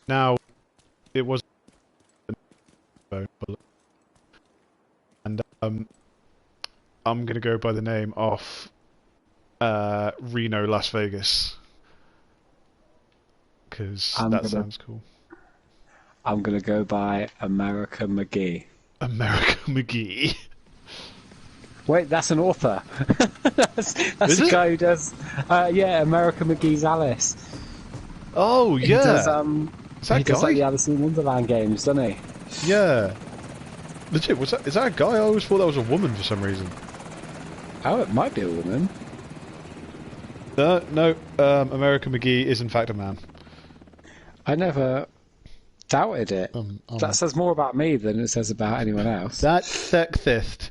now it was and I'm gonna go by the name of Reno, Las Vegas, because that sounds cool. I'm gonna go by America McGee. America McGee. Wait, that's an author. that's the guy who does. Yeah, America McGee's Alice. Oh yeah. He does like the Alice in Wonderland games, doesn't he? Yeah. Legit, is that a guy? I always thought that was a woman for some reason. Oh, it might be a woman. No, America McGee is in fact a man. I never doubted it. That says more about me than it says about anyone else. That's sexist.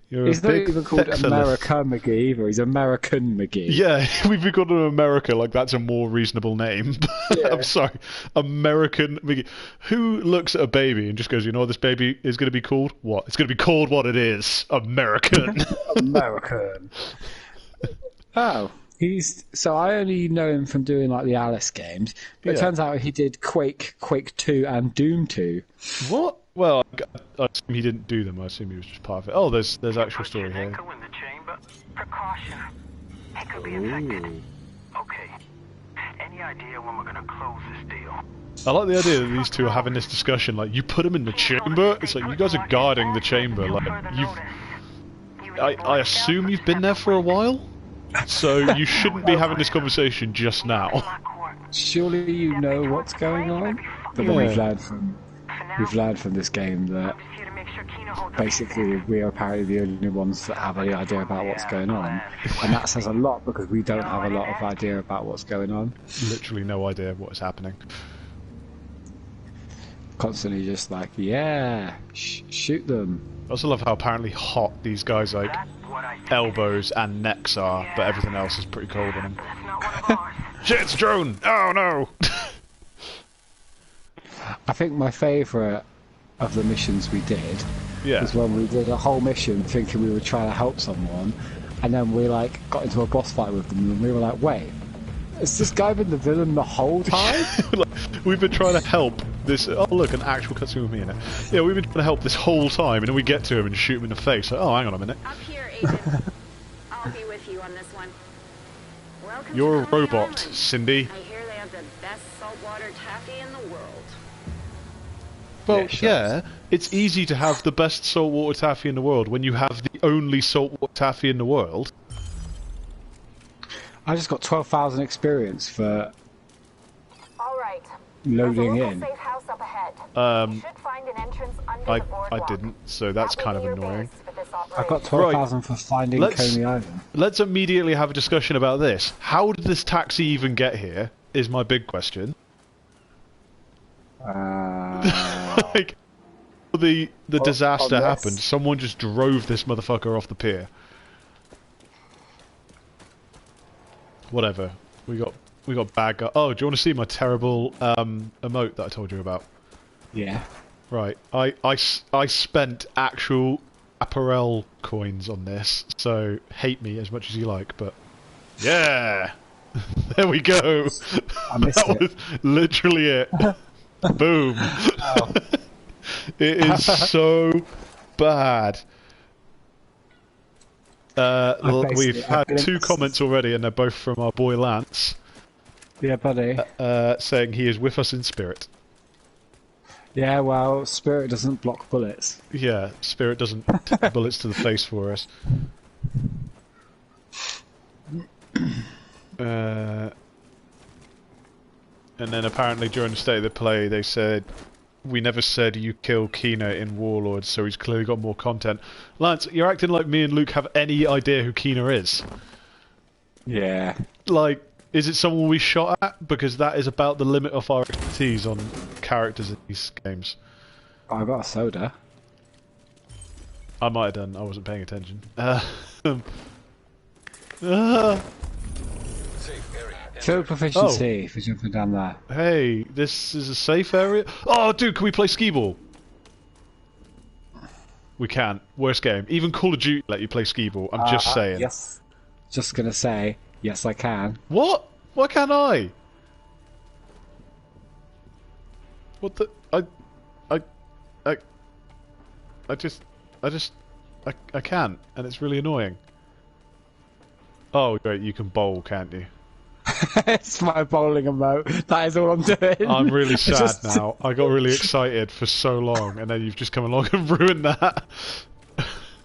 He's not even called America McGee either. He's American McGee. Yeah, we've got an America like that's a more reasonable name. Yeah. I'm sorry, American McGee. Who looks at a baby and just goes, you know what this baby is going to be called? What? It's going to be called what it is. American. American. Oh, so I only know him from doing like the Alice games, but it turns out he did Quake 2 and Doom 2. What? Well, I assume he didn't do them. I assume he was just part of it. Oh, there's actual story here. Precaution. It could be infected. Okay. Any idea when we're gonna close this deal? I like the idea that these two are having this discussion. Like, you put them in the chamber. It's like you guys are guarding the chamber. Like, I assume you've been there for a while, so you shouldn't be having this conversation just now. Surely you know what's going on. But then we've learned from this game that basically we are apparently the only ones that have any idea about what's going on, and that says a lot because we don't have a lot of idea about what's going on. Literally no idea what is happening. Constantly just like, yeah, shoot them. I also love how apparently hot these guys' like elbows and necks are, but everything else is pretty cold on them. Shit, it's a drone! Oh no! I think my favourite of the missions we did was when we did a whole mission thinking we were trying to help someone, and then we like got into a boss fight with them, and we were like, wait, has this guy been the villain the whole time? Like, we've been trying to help this. Oh look, an actual cutscene with me in it. Yeah, we've been trying to help this whole time, and then we get to him and shoot him in the face. Like, oh, hang on a minute. Up here, Agent. I'll be with you on this one. Welcome You're a to Coney robot, Island. Cindy. I hear they have the best saltwater taffy in the world. Well, yeah, it's easy to have the best saltwater taffy in the world when you have the only saltwater taffy in the world. I just got 12,000 experience for loading in. Safe house up ahead. I didn't, so that's kind of annoying. I got 12,000 for finding Coney Island. Let's immediately have a discussion about this. How did this taxi even get here? Is my big question. Like, the disaster happened. Someone just drove this motherfucker off the pier. Whatever. We got bad guy. Oh, do you want to see my terrible emote that I told you about? Yeah. Right. I spent actual apparel coins on this, so hate me as much as you like, but yeah. There we go. I missed that was literally it. Boom. Oh. It is so bad. We've had 2 comments already, and they're both from our boy Lance. Yeah, buddy. Saying he is with us in spirit. Yeah, well, spirit doesn't block bullets. Yeah, spirit doesn't take bullets to the face for us. And then apparently during the state of the play they said, we never said you kill Kina in Warlords, so he's clearly got more content. Lance, you're acting like me and Luke have any idea who Kina is. Yeah. Like, is it someone we shot at? Because that is about the limit of our expertise on characters in these games. I got a soda. I might have done, I wasn't paying attention. Field proficiency for jumping down there. Hey, this is a safe area? Oh, dude, can we play skee-ball? We can. Worst game. Even Call of Duty let you play skee-ball. I'm just saying. Yes. Just gonna say, yes I can. What? Why can't I? What the? I, I can't, and it's really annoying. Oh, great, you can bowl, can't you? It's my bowling emote. That is all I'm doing. I'm really sad now. I got really excited for so long, and then you've just come along and ruined that.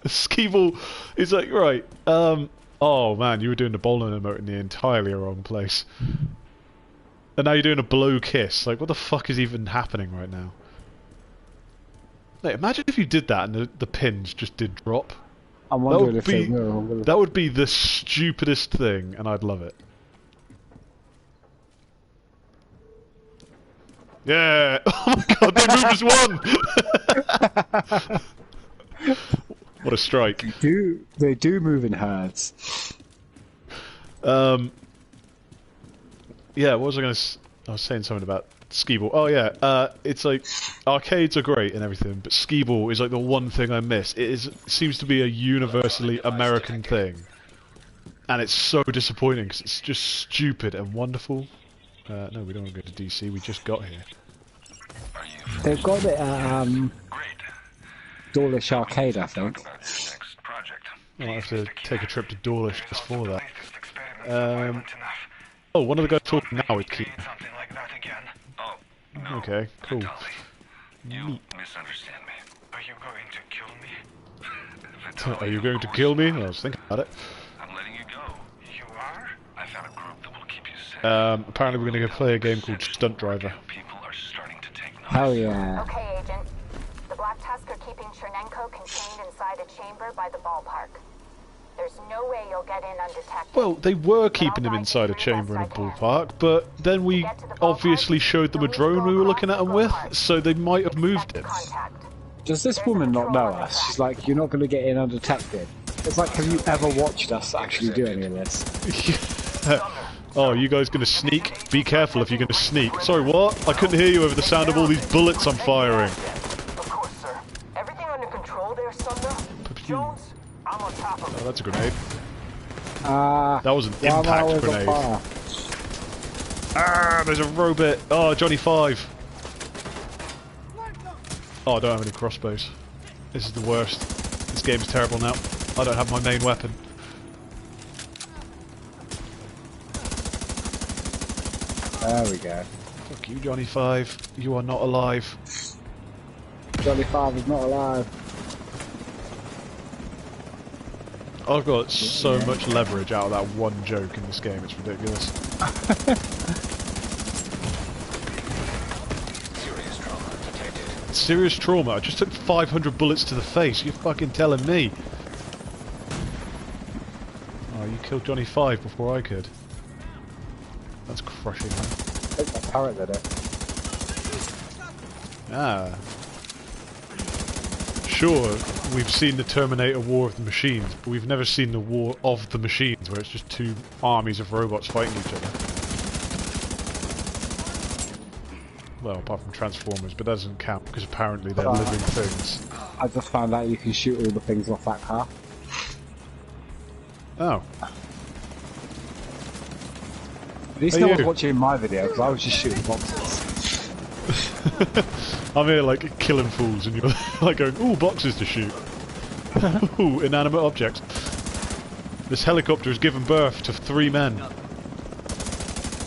Skeeble is like, right, oh man, you were doing the bowling emote in the entirely wrong place. And now you're doing a blow kiss. Like, what the fuck is even happening right now? Like, imagine if you did that and the pins just did drop. I'm wondering if they will. That would be the stupidest thing, and I'd love it. Yeah! Oh my god, they moved as one! What a strike. They do move in herds. Yeah, what was I going to... I was saying something about Skeeble. Oh yeah, it's like, arcades are great and everything, but Skeeble is like the one thing I miss. It seems to be a universally American thing. And it's so disappointing, because it's just stupid and wonderful. No, we don't want to go to DC, we just got here. They've got it at, Dawlish Arcade, I think. I'll have to take a trip to Dawlish just for that. Oh, one of the guys talking now is Keith. Okay, cool. You misunderstand me. Are you going to kill me? Are you going to kill me? I was thinking about it. I'm letting you go. You are? I found a group that will keep you safe. Apparently we're going to go play a game called Stunt Driver. People are starting to take notice. Hell yeah. Okay, Agent. The Black Tusk are keeping Chernenko contained inside a chamber by the ballpark. There's no way you'll get in undetected. Well, they were keeping him inside a chamber in a ballpark, but then we obviously showed them a drone we were looking at him with, so they might have moved him. Does this woman not know us? She's like, you're not going to get in undetected. It's like, have you ever watched us actually do any of this? Oh, you guys gonna sneak? Be careful if you're gonna sneak. Sorry, what? I couldn't hear you over the sound of all these bullets I'm firing. Of course, sir. Everything under control there, Sumner? Jones, I'm on top of it. Oh, that's a grenade. That was an impact grenade. Ah, there's a robot. Oh, Johnny 5. Oh, I don't have any crossbows. This is the worst. This game is terrible now. I don't have my main weapon. There we go. Fuck you, Johnny 5. You are not alive. Johnny 5 is not alive. I've got so much leverage out of that one joke in this game, it's ridiculous. Serious trauma? I just took 500 bullets to the face, you're fucking telling me. Oh, you killed Johnny 5 before I could. That's crushing, man. I think my turret did it. Ah. Sure, we've seen the Terminator War of the Machines, but we've never seen the War of the Machines, where it's just two armies of robots fighting each other. Well, apart from Transformers, but that doesn't count, because apparently they're living things. I just found out you can shoot all the things off that car. Oh. At least no one's watching my video, because I was just shooting boxes. I'm here like killing fools and you're like going, ooh, boxes to shoot. Ooh, inanimate objects. This helicopter has given birth to 3 men.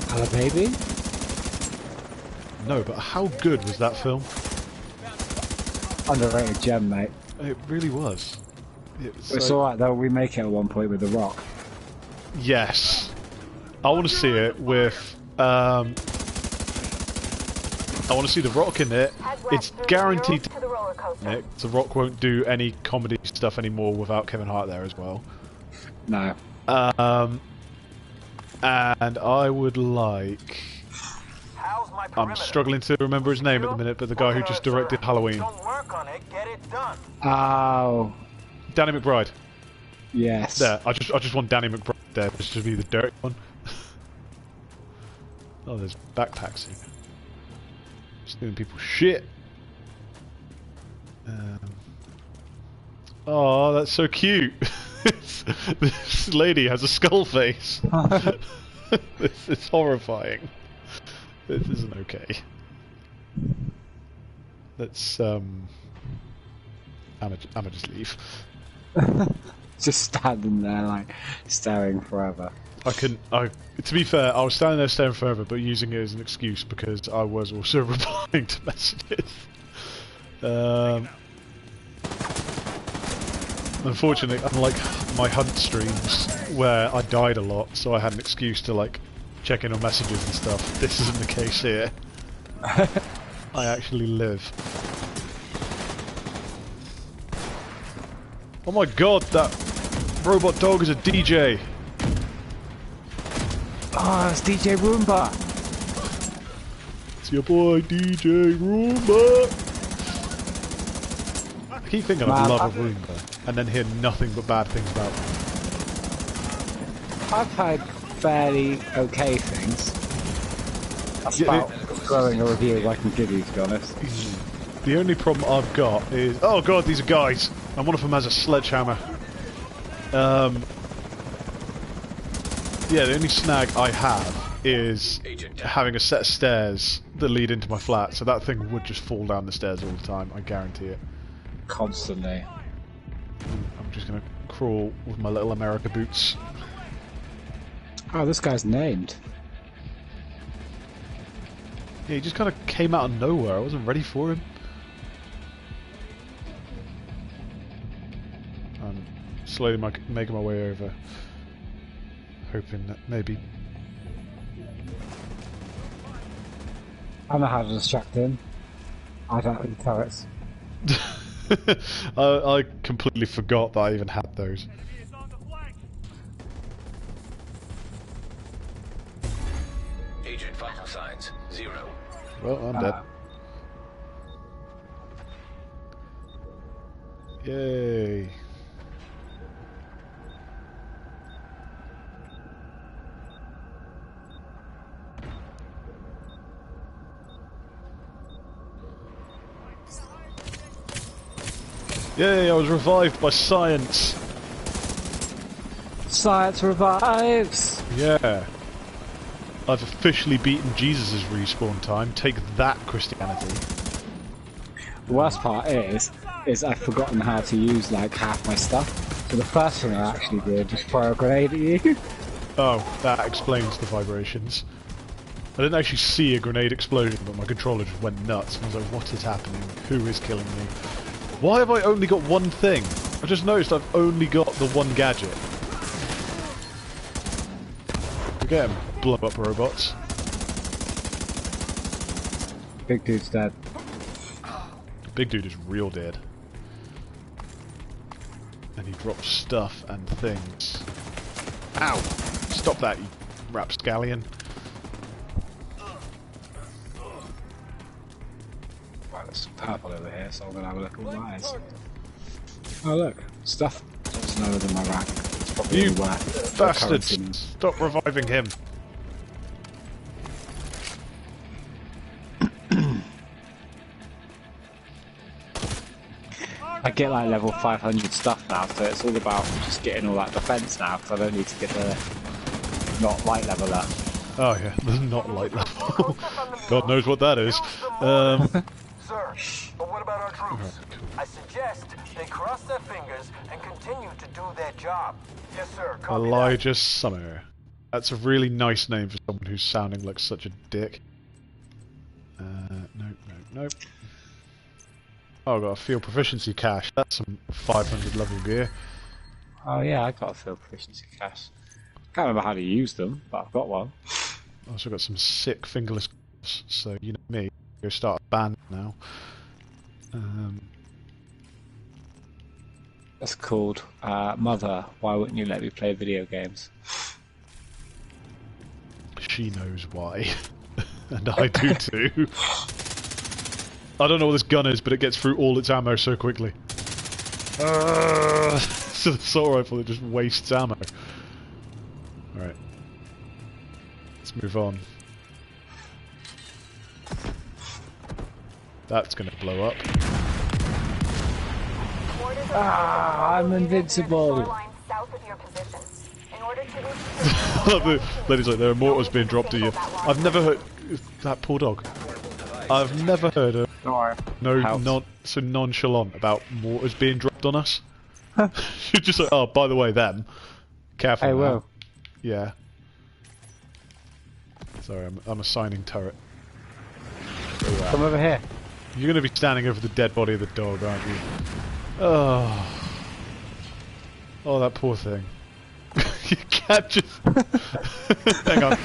Hello, baby? No, but how good was that film? Underrated gem, mate. It really was. It's alright though, we make it at one point with The Rock. Yes. I want to see it with, I want to see The Rock in it. It's guaranteed to The Rock won't do any comedy stuff anymore without Kevin Hart there as well. No. And I would like... I'm struggling to remember his name at the minute, but the guy who just directed Halloween. Oh. Danny McBride. Yes. There, I just want Danny McBride there, just to be the dirty one. Oh, there's backpacks here. Stealing people's shit. Oh, that's so cute. This lady has a skull face. This is horrifying. This isn't okay. Let's I'ma just leave. Just standing there, like, staring forever. To be fair, I was standing there staring forever, but using it as an excuse because I was also replying to messages. Unfortunately, unlike my hunt streams, where I died a lot, so I had an excuse to, like, check in on messages and stuff, this isn't the case here. I actually live. Oh my god, that robot dog is a DJ! Oh, it's DJ Roomba! It's your boy, DJ Roomba! I keep thinking I'd love a Roomba, and then hear nothing but bad things about them. I've heard fairly okay things. That's about throwing a review I can give you, to be honest. The only problem I've got is... Oh god, these are guys! And one of them has a sledgehammer. Yeah, the only snag I have is having a set of stairs that lead into my flat, so that thing would just fall down the stairs all the time, I guarantee it. Constantly. I'm just gonna crawl with my little America boots. Oh, this guy's named. Yeah, he just kind of came out of nowhere, I wasn't ready for him. I'm slowly making my way over, hoping that maybe... I know how to distract him. I don't need turrets. I completely forgot that I even had those. Agent vital signs 0. Well, I'm dead. Yay. Yay, I was revived by science. Science revives! Yeah. I've officially beaten Jesus' respawn time. Take that, Christianity. The worst part is I've forgotten how to use like half my stuff. So the first thing I actually did was throw a grenade at you. Oh, that explains the vibrations. I didn't actually see a grenade explosion, but my controller just went nuts. I was like, what is happening? Who is killing me? Why have I only got one thing? I just noticed I've only got the one gadget. Look at him, blow up robots. Big dude's dead. The big dude is real dead. And he drops stuff and things. Ow! Stop that, you rapscallion. There's purple over here, so I'm gonna have a look at what that is. Oh look, stuff that's lower than my rack. It's probably You where bastards! Stop reviving him! I get like level 500 stuff now, so it's all about just getting all that defense now, because I don't need to get the not light level up. Oh yeah, not light level. God knows what that is. Sir, but what about our troops? Right, cool. I suggest they cross their fingers and continue to do their job. Yes, sir. Copy that. Elijah Summer. That's a really nice name for someone who's sounding like such a dick. Nope. Oh, I got a field proficiency cache. That's some 500 level gear. Oh yeah, I got a field proficiency cache. Can't remember how to use them, but I've got one. I also got some sick fingerless gloves, so you know me. Go start a band now. That's called Mother, why wouldn't you let me play video games? She knows why. And I do too. I don't know what this gun is, but it gets through all its ammo so quickly. So the assault rifle, it just wastes ammo. Alright. Let's move on. That's gonna blow up. I'm invincible! Ladies, like there are mortars being dropped at you. I've never heard that poor dog. I've never heard of Don't worry. so nonchalant about mortars being dropped on us. You're just like, oh, by the way, them. Careful. Hey, now. Will. Yeah. Sorry, I'm assigning turret. Come over here. You're gonna be standing over the dead body of the dog, aren't you? Oh. Oh, that poor thing. You can't just... hang on.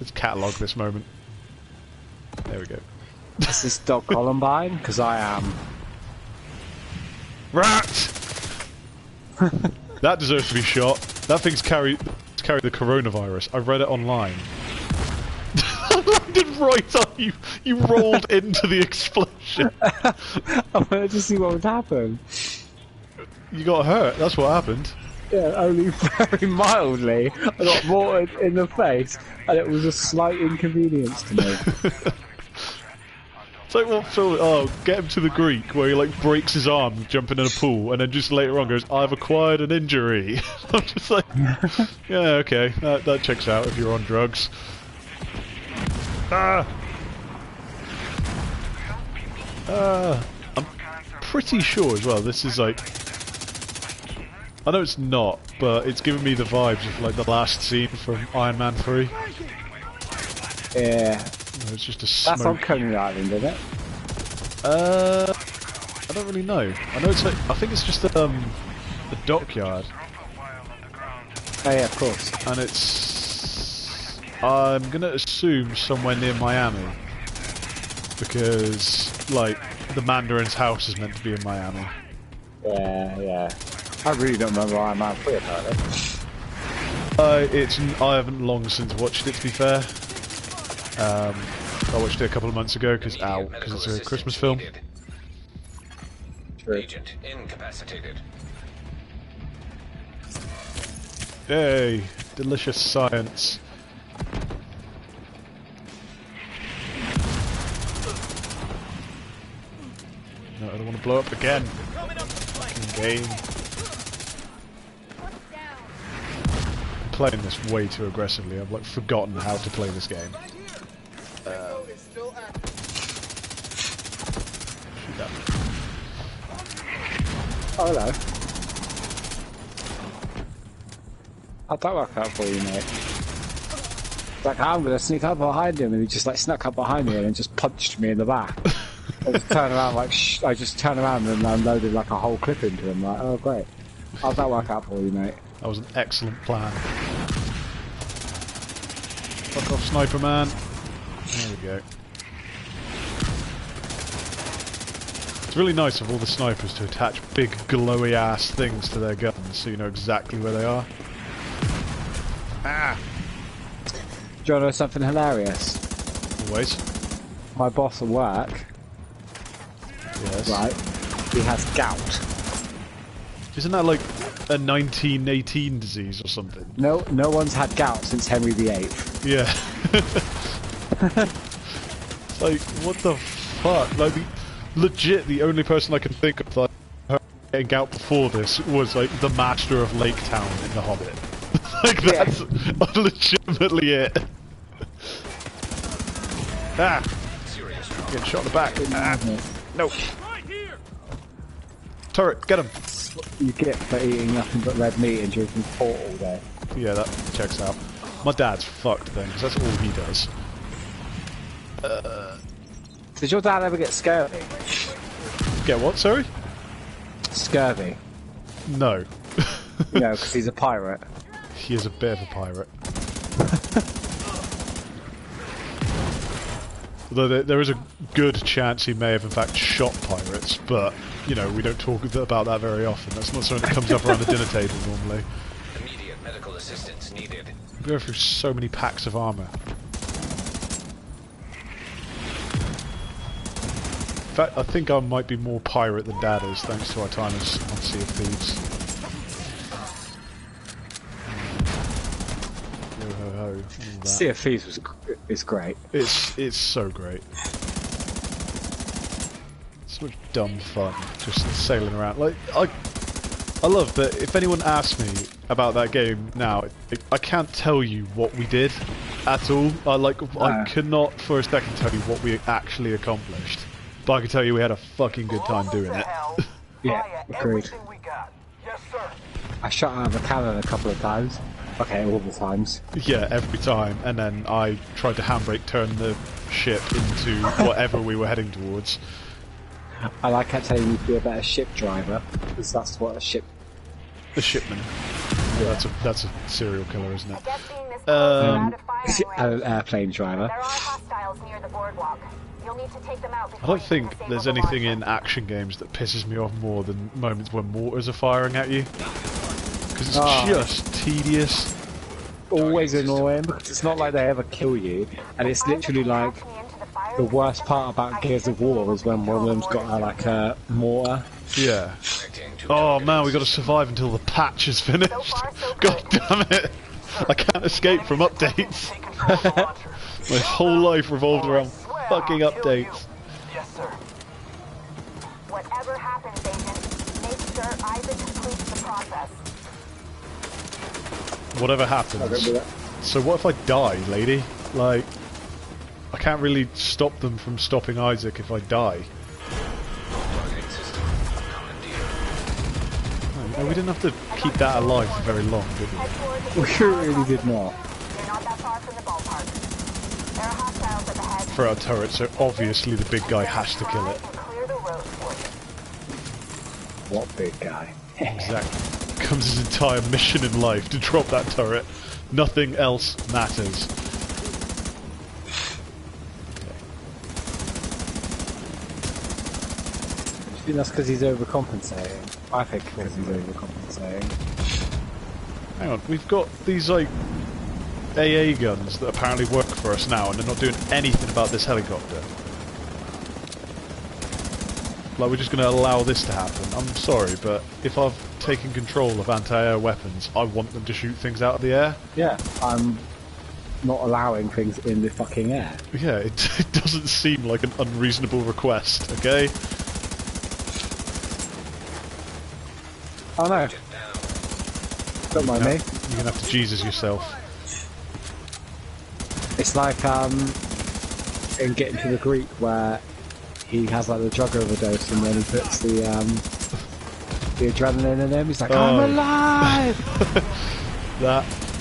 Let's catalogue this moment. There we go. Is this dog Columbine? Because I am. Rat! That deserves to be shot. That thing's carried the coronavirus. I read it online. I landed right on you. You rolled into the explosion. I wanted to see what would happen. You got hurt. That's what happened. Yeah, only very mildly. I got mortared in the face, and it was a slight inconvenience to me. It's like what film? Oh, Get Him to the Greek, where he like breaks his arm jumping in a pool, and then just later on goes, "I've acquired an injury." I'm just like, yeah, okay, that checks out if you're on drugs. I'm pretty sure as well. This is like, I know it's not, but it's giving me the vibes of like the last scene from Iron Man 3. Yeah. It's just a smoke. That's on Coney Island, isn't it? I don't really know. I know it's like, I think it's just a dockyard. Oh yeah, of course. And it's, I'm gonna assume somewhere near Miami, because like the Mandarin's house is meant to be in Miami. Yeah. I really don't remember Iron Man 3 apparently. I haven't long since watched it, to be fair. I watched it a couple of months ago because it's a Christmas film. True. Agent incapacitated. Yay! Delicious science. No, I don't want to blow up again. Fucking game. I'm playing this way too aggressively. I've like forgotten how to play this game. Shoot that. Oh, hello. How'd that work out for you, mate? Like, I'm gonna sneak up behind him, and he just like snuck up behind me and then just punched me in the back. I just turned around like, I just turned around and unloaded like a whole clip into him. Like, oh great. How'd that work out for you, mate? That was an excellent plan. Fuck off, Sniper Man. There we go. It's really nice of all the snipers to attach big glowy ass things to their guns so you know exactly where they are. Ah! Do you want to know something hilarious? Always. My boss at work, Yes. right, he has gout. Isn't that like a 1918 disease or something? No one's had gout since Henry VIII. Yeah. It's like, what the fuck? Like, legit, the only person I can think of like getting gout before this was like the master of Lake Town in The Hobbit. Like, that's legitimately it. Ah! Getting shot in the back. Ah! No. Turret, get him. You get for eating nothing but red meat and drinking port all day. Yeah, that checks out. My dad's fucked then, 'cause that's all he does. Did your dad ever get scurvy? Get what, sorry? Scurvy. No. No, because he's a pirate. He is a bit of a pirate. Although there is a good chance he may have in fact shot pirates, but, you know, we don't talk about that very often. That's not something that comes up around the dinner table normally. Immediate medical assistance needed. We go through so many packs of armour. In fact, I think I might be more pirate than Dad is, thanks to our time on Sea of Thieves. Yo ho ho, all that. Sea of Thieves is great. It's so great. So much dumb fun, just sailing around. Like I love that. If anyone asks me about that game now, I can't tell you what we did. at all. I cannot for a second tell you what we actually accomplished, but I can tell you we had a fucking good time doing it. Yeah, agreed. We got. Yes, sir. I shot out of a cannon a couple of times. Okay, all the times. Yeah, every time, and then I tried to handbrake turn the ship into whatever we were heading towards. And I kept telling you to be a better ship driver, because that's what a ship... The shipman. Yeah, that's a serial killer, isn't it? I guess being this close, you're out of firing An range. airplane driver. There are hostiles near the boardwalk. You'll need to take them out I before don't you can think disable there's the anything launcher. in action games that pisses me off more than moments when mortars are firing at you. Because it's just tedious. Always annoying, because it's not like they ever kill you, and it's literally like... The worst part about Gears of War is when one of them's got like a mortar. Yeah. Connecting to Oh target. man, we got to survive until the patch is finished. God damn it! I can't escape from updates. Take control of the launcher. My whole life revolves around Swear fucking I'll kill you. updates. Yes, sir. Whatever happens, Agent, make sure Isaac completes the process. Whatever happens. So what if I die, lady? Like, I can't really stop them from stopping Isaac if I die. Targeting system. Commandeer. No, we didn't have to keep that alive for very long, did we? Head toward the We really did not. You're not that far from the ballpark. There are hostiles at the head. For our turret, so obviously the big guy has to kill it. And clear the road for you. What big guy? Exactly. Becomes his entire mission in life to drop that turret. Nothing else matters. I think that's because he's overcompensating. I think because he's overcompensating. Hang on, we've got these like AA guns that apparently work for us now, and they're not doing anything about this helicopter. Like, we're just going to allow this to happen. I'm sorry, but if I've taken control of anti-air weapons, I want them to shoot things out of the air. Yeah, I'm not allowing things in the fucking air. Yeah, it doesn't seem like an unreasonable request, okay? Oh no, Down. don't mind me. You're going to have to Jesus yourself. It's like in Getting to the Greek where he has like the drug overdose and then he puts the adrenaline in him. He's like, I'm Oh. alive!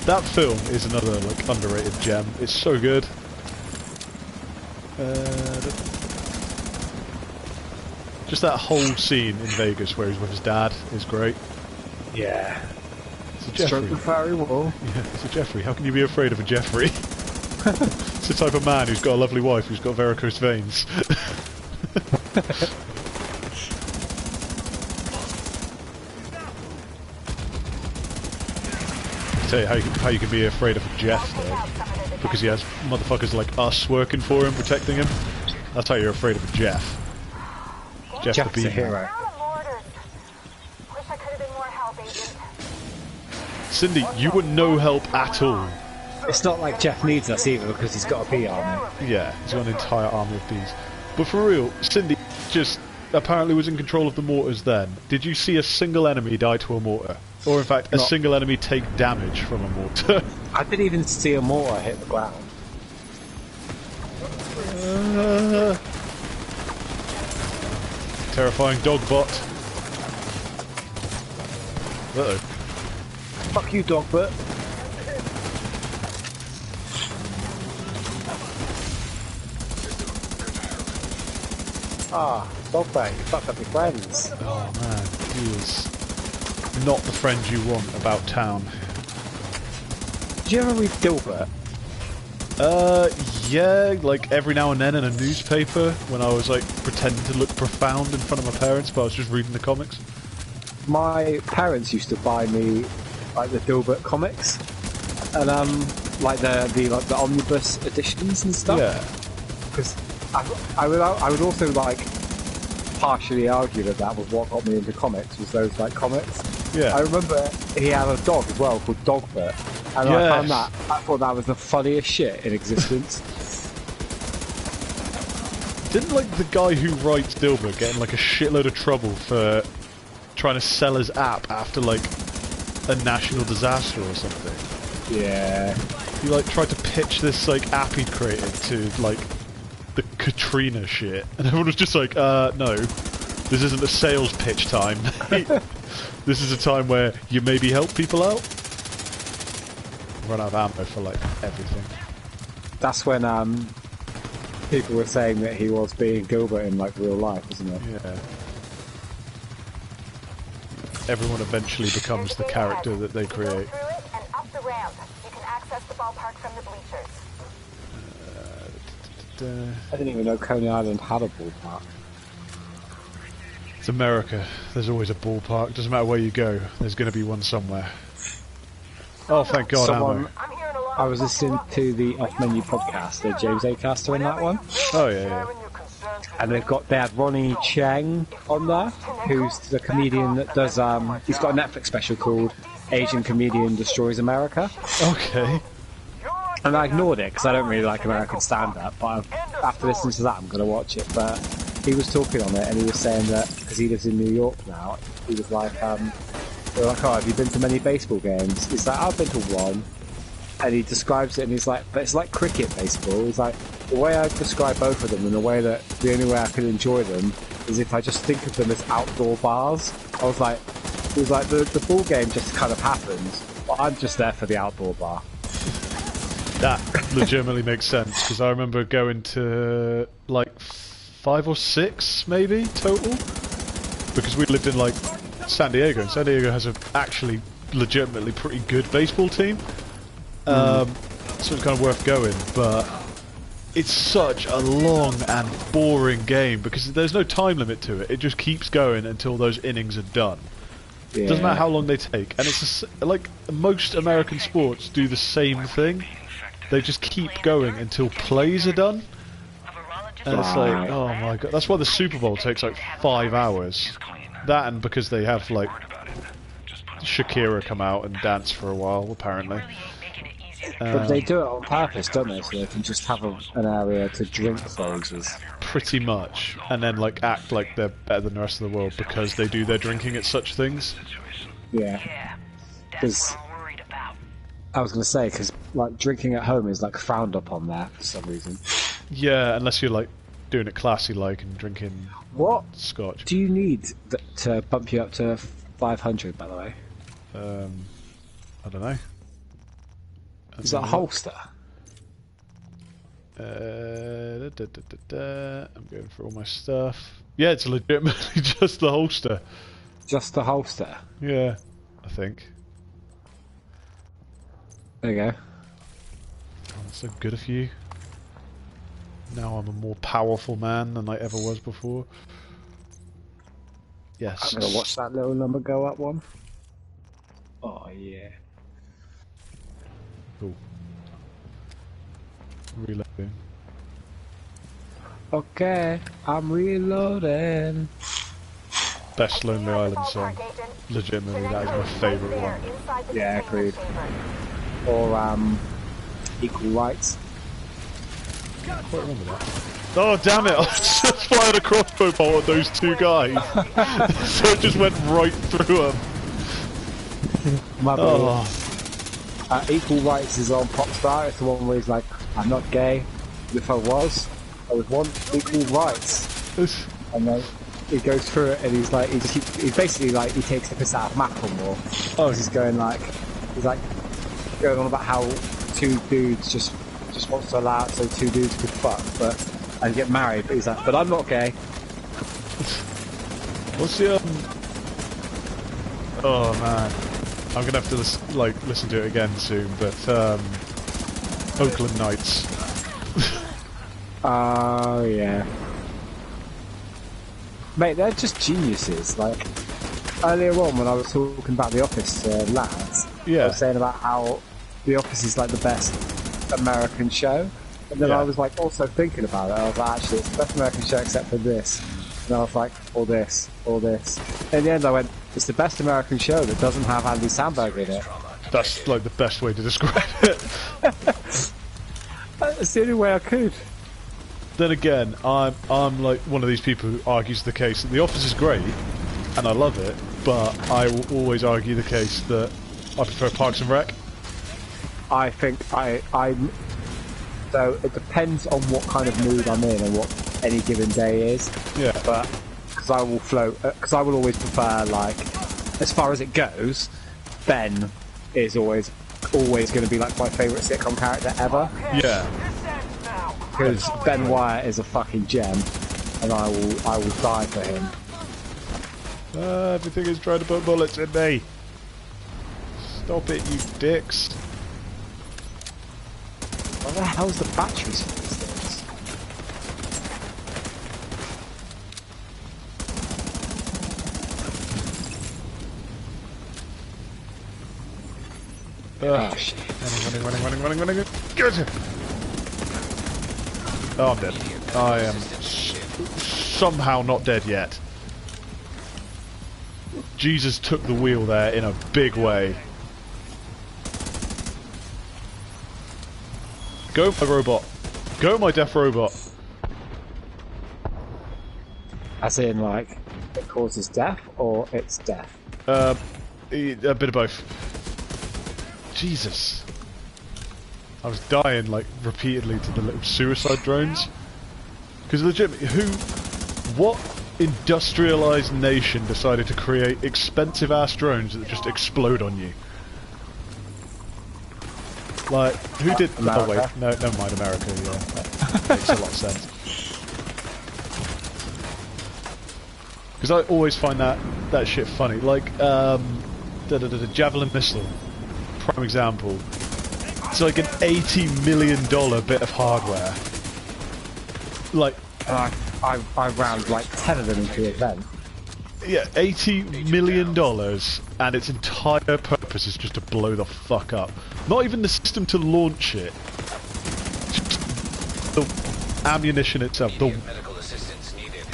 That film is another like underrated gem. It's so good. Just that whole scene in Vegas where he's with his dad is great. Yeah. So Stroke Jeffrey, the fairy wall. yeah, so Jeffrey, how can you be afraid of a Jeffrey? It's the type of man who's got a lovely wife who's got varicose veins. Tell you how you can be afraid of Jeff though, because he has motherfuckers like us working for him, protecting him. That's how you're afraid of Jeff. Jeff Jeff's the a Bean Man. hero. Out of orders. Wish I could have been more help, Agent. Cindy, you were no help at all. It's not like Jeff needs us either because he's got a bee army. Yeah, he's got an entire army of bees. But for real, Cindy just apparently was in control of the mortars then. Did you see a single enemy die to a mortar? Or in fact, a Not- single enemy take damage from a mortar? I didn't even see a mortar hit the ground. Terrifying dog bot. Uh-oh. Fuck you, Dogbert. Ah, Dogbert, you fucked up your friends. Oh man, he is not the friend you want about town. Did you ever read Dilbert? Yeah, like every now and then in a newspaper when I was like pretending to look profound in front of my parents, but I was just reading the comics. My parents used to buy me like the Dilbert comics, and like the omnibus editions and stuff. Yeah. Because I would also like partially argue that was what got me into comics, was those like comics. Yeah. I remember he had a dog as well called Dogbert, and Yes. I thought that was the funniest shit in existence. Didn't like the guy who writes Dilbert get in like a shitload of trouble for trying to sell his app after like a national disaster or something? Yeah. he like tried to pitch this like app he'd created to like the Katrina shit, and everyone was just like, no, this isn't a sales pitch time. This is a time where you maybe help people out. Run out of ammo for like everything. That's when people were saying that he was being Gilbert in like real life, isn't it? Yeah. Everyone eventually becomes the character that they create. Go through it and up the ramp. You can access the ballpark from the bleachers. I didn't even know Coney Island had a ballpark. It's America. There's always a ballpark. Doesn't matter where you go. There's going to be one somewhere. Oh, thank God, ammo. I was listening to the Off Menu podcast, the James Acaster in that one. Oh, yeah. And they had Ronnie Cheng on there, who's the comedian that does, he's got a Netflix special called Asian Comedian Destroys America. Okay. And I ignored it because I don't really like American stand-up, but after listening to that I'm going to watch it. But he was talking on it and he was saying that, because he lives in New York now, he was like, they're like, oh, have you been to many baseball games? He's like, I've been to one. And he describes it and he's like, but it's like cricket baseball. He's like, the way I describe both of them and the way that the only way I can enjoy them is if I just think of them as outdoor bars. I was like, it was like the ball game just kind of happens, but I'm just there for the outdoor bar. That legitimately makes sense, because I remember going to like 5 or 6 maybe total, because we lived in like San Diego, and San Diego has a actually legitimately pretty good baseball team. So it's kind of worth going, but it's such a long and boring game because there's no time limit to it. It just keeps going until those innings are done. Yeah. Doesn't matter how long they take, and it's like most American sports do the same thing. They just keep going until plays are done, and it's like, oh my God, that's why the Super Bowl takes like 5 hours. That, and because they have like Shakira come out and dance for a while apparently. But they do it on purpose, don't they? So they can just have an area to drink for ages. Pretty much, and then like act like they're better than the rest of the world because they do their drinking at such things. Yeah. Because I was going to say, because like drinking at home is like frowned upon there for some reason. Yeah, unless you're like doing it classy, like and drinking scotch. Do you need to bump you up to 500? By the way. I don't know. Is that a holster? I'm going for all my stuff. Yeah, it's legitimately just the holster. Just the holster? Yeah, I think. There you go. Oh, that's so good of you. Now I'm a more powerful man than I ever was before. Yes. I'm going to watch that little number go up one. Oh, yeah. Cool. Reloading. Okay, I'm reloading. Best Lonely Island song. Legitimately, that is my favourite one. Yeah, agreed. Or Equal Rights. I can't remember that. Oh damn it! I just fired a crossbow bolt at those two guys, so it just went right through them. My Equal Rights is on Popstar. It's the one where he's like, I'm not gay. If I was, I would want equal rights. And then he goes through it and he's like, he basically like, he takes the piss out of Macklemore. Oh, he's going on about how two dudes just wants to allow it so two dudes could fuck, and get married. But he's like, but I'm not gay. What's the Oh man. I'm gonna have to listen to it again soon, but Oakland Nights. Oh yeah, mate, they're just geniuses. Like earlier on, when I was talking about The Office to lads, I was saying about how The Office is like the best American show, and then I was like also thinking about it. I was like, actually, it's the best American show except for this. And I was like, or this. In the end, I went, it's the best American show that doesn't have Andy Samberg in it. That's like the best way to describe it. That's the only way I could. Then again, I'm like one of these people who argues the case that The Office is great, and I love it, but I will always argue the case that I prefer Parks and Rec. I think I'm. So it depends on what kind of mood I'm in and what any given day is. Yeah. But because I will float, because I will always prefer, like, as far as it goes, Ben is always going to be like my favourite sitcom character ever. Yeah. Because Ben Wyatt is a fucking gem, and I will die for him. Everything is trying to put bullets in me. Stop it, you dicks. Where the hell's the batteries for these things? Oh shit. Running. Good. Oh, I'm dead. I am somehow not dead yet. Jesus took the wheel there in a big way. Go, my robot. Go, my deaf robot. As in, like, it causes death, or it's death? A bit of both. Jesus. I was dying, like, repeatedly to the little suicide drones. Because legitimately, what industrialized nation decided to create expensive-ass drones that just explode on you? Like, who did... America. Oh wait, no, never mind, America, yeah. That makes a lot of sense. Because I always find that shit funny. Like, the Javelin missile, prime example. It's like an $80 million bit of hardware. Like... I round like 10 of them into the event. Yeah, $80 million, and its entire purpose is just to blow the fuck up. Not even the system to launch it. Just the ammunition itself. Medical assistance needed.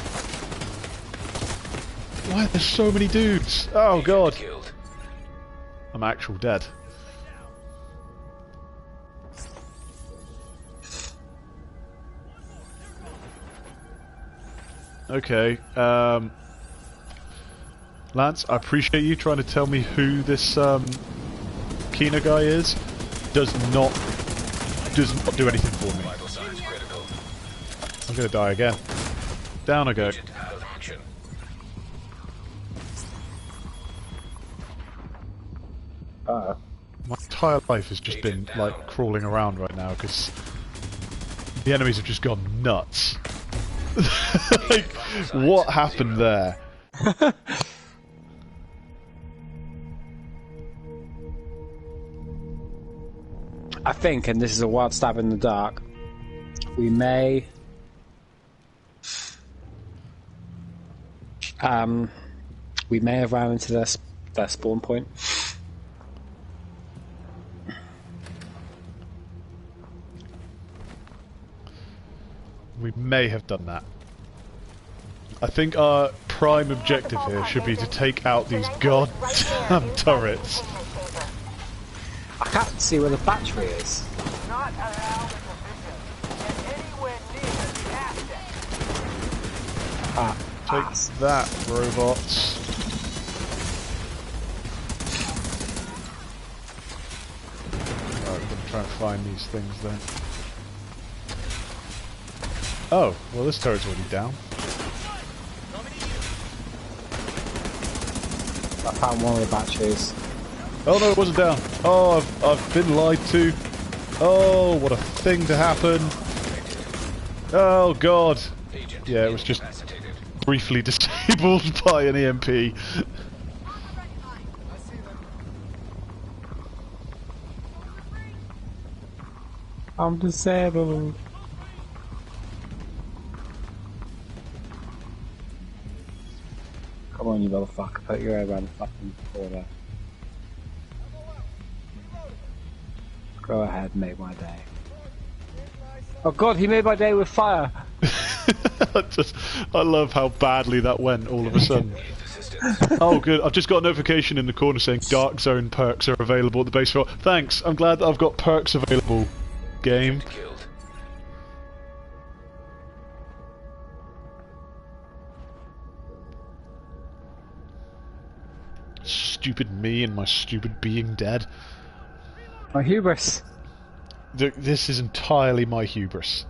Why are there so many dudes? Oh god. Killed. I'm actual dead. Okay, Lance, I appreciate you trying to tell me who this Kina guy is. Does not do anything for me. Vital signs critical. I'm gonna die again. Down I go. Agent out of action. My entire life has just been like crawling around right now because the enemies have just gone nuts. Like, what happened there? I think, and this is a wild stab in the dark, we may have ran into their spawn point. We may have done that. I think our prime objective here should be to take out these goddamn turrets. I can't see where the battery is. Not allowed in position. And anywhere near the asset. Take that, robots. Right, we're gonna try and find these things then. Oh, well this turret's already down. I found one of the batteries. Oh no, it wasn't down. Oh, I've been lied to. Oh, what a thing to happen. Oh god. Yeah, it was just briefly disabled by an EMP. I'm disabled. Come on, you motherfucker, put your head around the fucking corner. Go ahead, make my day. Oh god, he made my day with fire! I love how badly that went all of a sudden. Oh good, I've just got a notification in the corner saying Dark Zone perks are available at the base floor. Thanks, I'm glad that I've got perks available. Game. Stupid me and my stupid being dead. My hubris! This is entirely my hubris.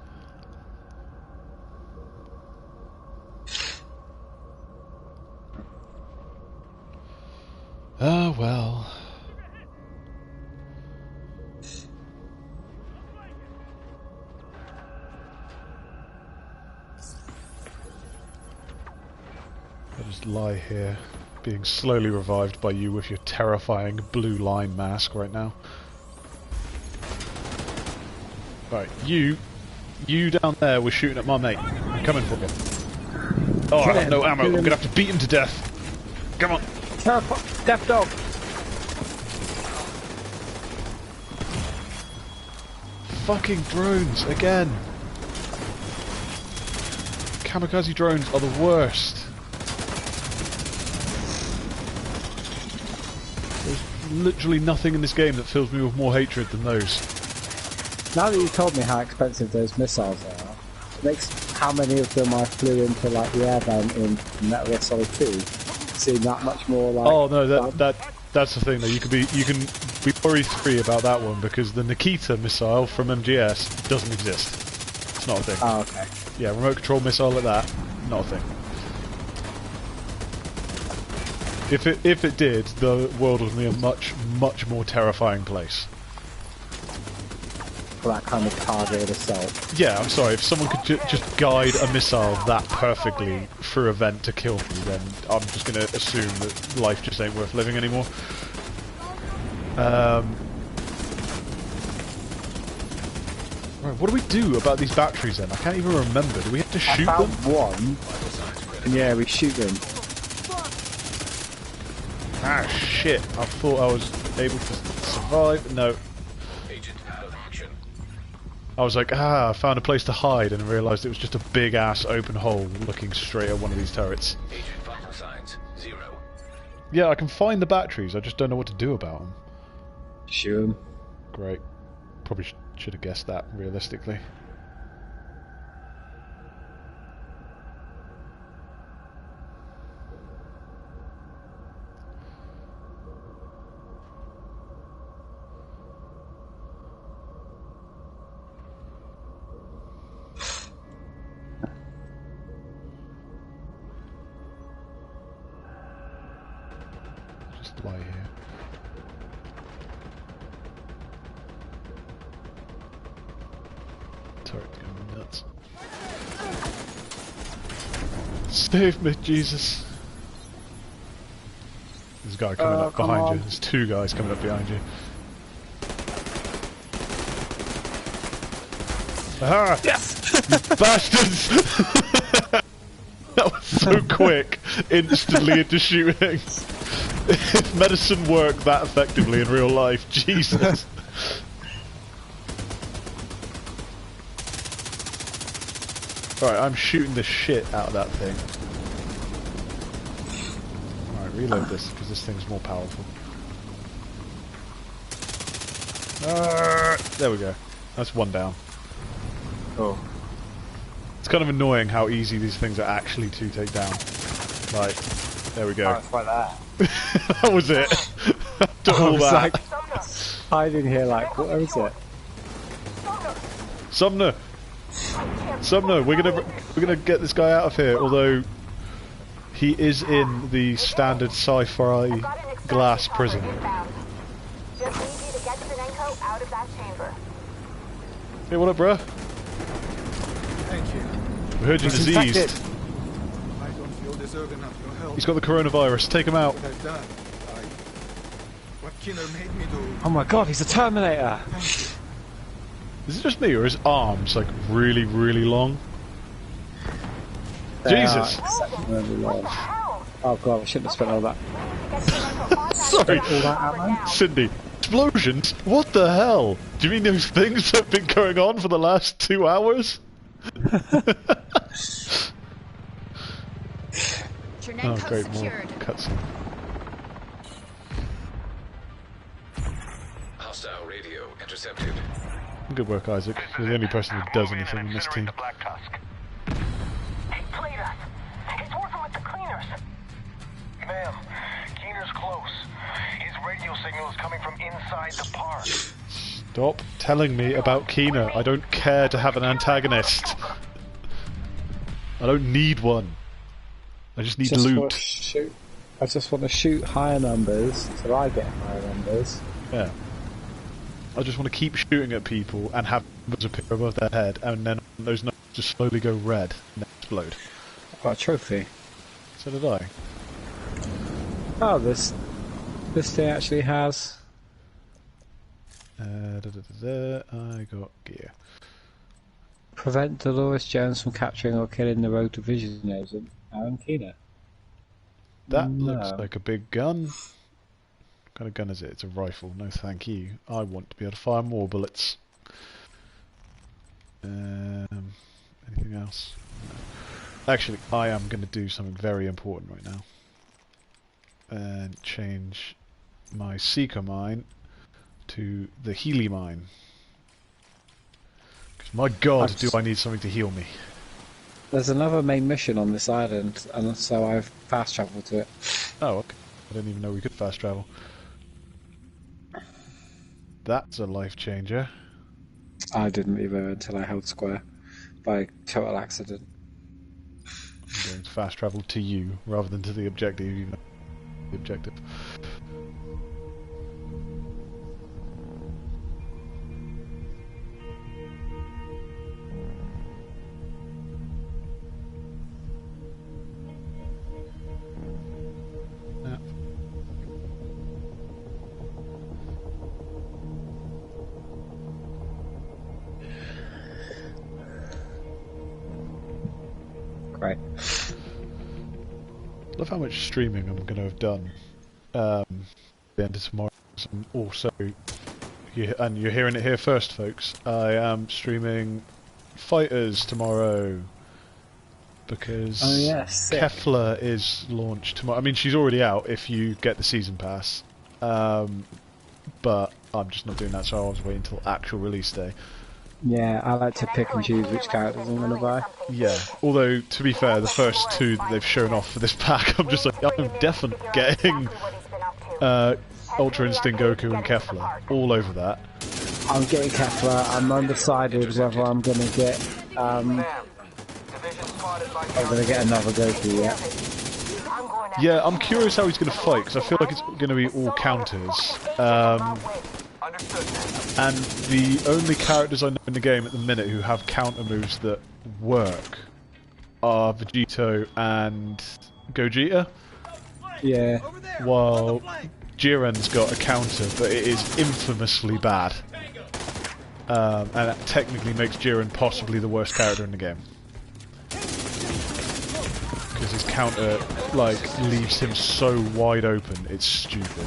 Oh well. I just lie here, being slowly revived by you with your terrifying blue line mask right now. Right, you down there were shooting at my mate. I'm coming for you. Oh, I have no ammo. I'm gonna have to beat him to death. Come on. Death dog. Fucking drones again. Kamikaze drones are the worst. There's literally nothing in this game that fills me with more hatred than those. Now that you've told me how expensive those missiles are, it makes how many of them I flew into like the air vent in Metal Gear Solid 2 seem that much more like. Oh no, that's the thing though. You can be worried free about that one because the Nikita missile from MGS doesn't exist. It's not a thing. Oh, okay. Yeah, remote control missile like that, not a thing. If it did, the world would be a much more terrifying place. For that kind of targeted assault. Yeah, I'm sorry, if someone could just guide a missile that perfectly through a vent to kill me, then I'm just going to assume that life just ain't worth living anymore. Right, what do we do about these batteries then? I can't even remember. Do we have to shoot them? One. Yeah, we shoot them. Ah, shit. I thought I was able to survive. No. Agent out of action. I was like, I found a place to hide and realised it was just a big ass open hole looking straight at one of these turrets. Agent vital signs 0. Yeah, I can find the batteries, I just don't know what to do about them. Shoot them. Great. Probably should have guessed that, realistically. Just lie here. Turret going nuts. Save me, Jesus. There's a guy coming up behind you. There's two guys coming up behind you. Aha! Yes! You bastards! That was so quick. Instantly into shooting. If medicine worked that effectively in real life, Jesus. Alright, I'm shooting the shit out of that thing. Alright, reload this, because this thing's more powerful. There we go. That's one down. Oh. It's kind of annoying how easy these things are actually to take down. Like, there we go. Oh, it's like that. That was it. After all was that. like, hiding here like, what is it? Sumner! Sumner, we're gonna get this guy out of here, although he is in the standard sci-fi glass prison. Just need you to get Chernenko out of that chamber. Hey, what up, bruh? Thank you. We heard you're diseased. Infected. I don't feel deserving of your help. He's got the coronavirus, take him out. What I've done. What Keener made me do. Oh my god, he's a Terminator! Thank you. Is it just me, or his arms, like, really, really long? They Jesus! are exceptionally long. Oh god, I shouldn't have spent all that. Sorry, All that ammo? Cindy. Explosions? What the hell? Do you mean those things have been going on for the last 2 hours? Oh, great, more cutscene. Hostile radio intercepted. Good work, Isaac. You're the only person who does anything in this team. He played us. He's working with the cleaners. Ma'am, Keener's close. His radio signal is coming from inside the park. Stop telling me about Kina. I don't care to have an antagonist. I don't need one. I just need loot. I just want to shoot higher numbers so I get higher numbers. Yeah. I just want to keep shooting at people and have numbers appear above their head, and then those numbers just slowly go red and then explode. I've got a trophy. So did I. Oh, this thing actually has... I got gear. Prevent Dolores Jones from capturing or killing the Rogue Division agent, Aaron Keener. That looks like a big gun. What kind of gun is it? It's a rifle. No thank you. I want to be able to fire more bullets. Anything else? No. Actually, I am going to do something very important right now. And change my Seeker mine to the Healy mine. Because my god, do I need something to heal me. There's another main mission on this island, and so I've fast travelled to it. Oh, okay. I didn't even know we could fast travel. That's a life changer. I didn't either until I held square by total accident. I'm going to fast travel to you rather than to the objective. Even the objective. Right. Love how much streaming I'm going to have done the end of tomorrow. And also, and you're hearing it here first, folks, I am streaming Fighters tomorrow because Kefla is launched tomorrow. I mean, she's already out if you get the season pass, but I'm just not doing that, so I was waiting until actual release day. Yeah, I like to pick and choose which characters I'm going to buy. Yeah, although, to be fair, the first two that they've shown off for this pack, I'm just like, I'm definitely getting Ultra Instinct Goku and Kefla, all over that. I'm getting Kefla, I'm undecided whether I'm going to get, I'm going to get another Goku yet. Yeah, I'm curious how he's going to fight, because I feel like it's going to be all counters. And the only characters I know in the game at the minute who have counter moves that work are Vegito and Gogeta. Yeah. While Jiren's got a counter, but it is infamously bad. And that technically makes Jiren possibly the worst character in the game. Because his counter, like, leaves him so wide open, it's stupid.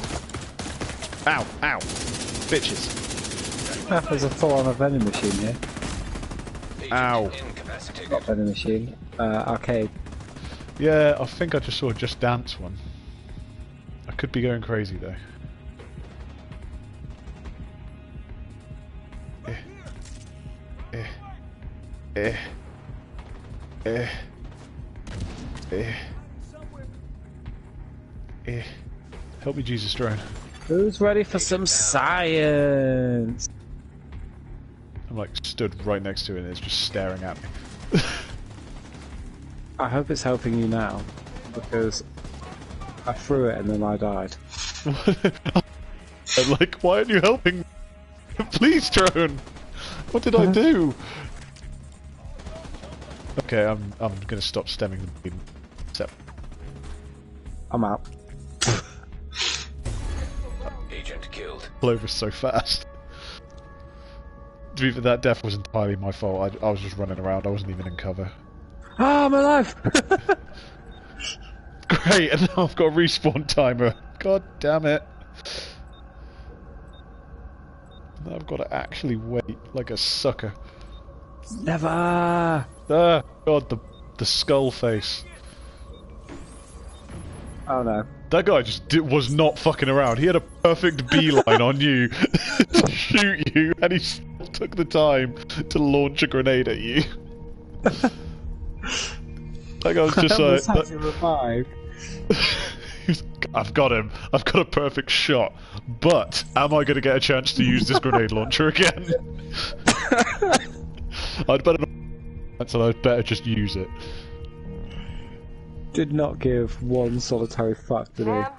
Ow! Ow! Bitches. There's a full-on vending machine here. Ow. Not vending machine. Arcade. Yeah, I think I just saw a Just Dance one. I could be going crazy though. Help me, Jesus drone. Who's ready for some science? I'm like stood right next to it and it's just staring at me. I hope it's helping you now, because I threw it and then I died. I'm like, why aren't you helping me? Please, drone! What did I do? Okay, I'm gonna stop stemming the beam. I'm out. Agent killed. Over so fast. To be fair, that death was entirely my fault. I was just running around. I wasn't even in cover. Ah, I'm alive! Great, and now I've got a respawn timer. God damn it. Now I've got to actually wait like a sucker. Never! Ah, God, the skull face. Oh no. That guy just was not fucking around. He had a perfect beeline on you to shoot you, and he still took the time to launch a grenade at you. That guy was just I almost had to revive. I've got him. I've got a perfect shot. But am I going to get a chance to use this grenade launcher again? I'd better not, so I'd better just use it. Did not give one solitary fuck, did he? Ma'am,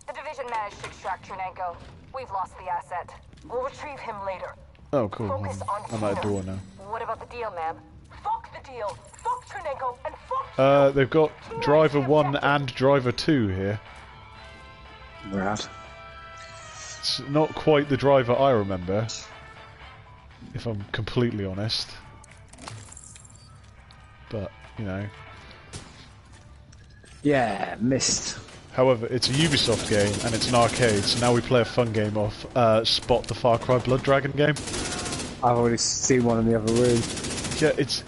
the division managed to extract Chernenko. We've lost the asset. We'll retrieve him later. Oh, cool. Focus on I'm at a Keener. door now. What about the deal, ma'am? Fuck the deal. Fuck Chernenko and fuck They've got driver 1 and driver 2 here. Rad. It's not quite the driver I remember, if I'm completely honest. But, you know. Yeah, missed. However, it's a Ubisoft game and it's an arcade, so now we play a fun game off Spot the Far Cry Blood Dragon game. I've already seen one in the other room. Yeah, it's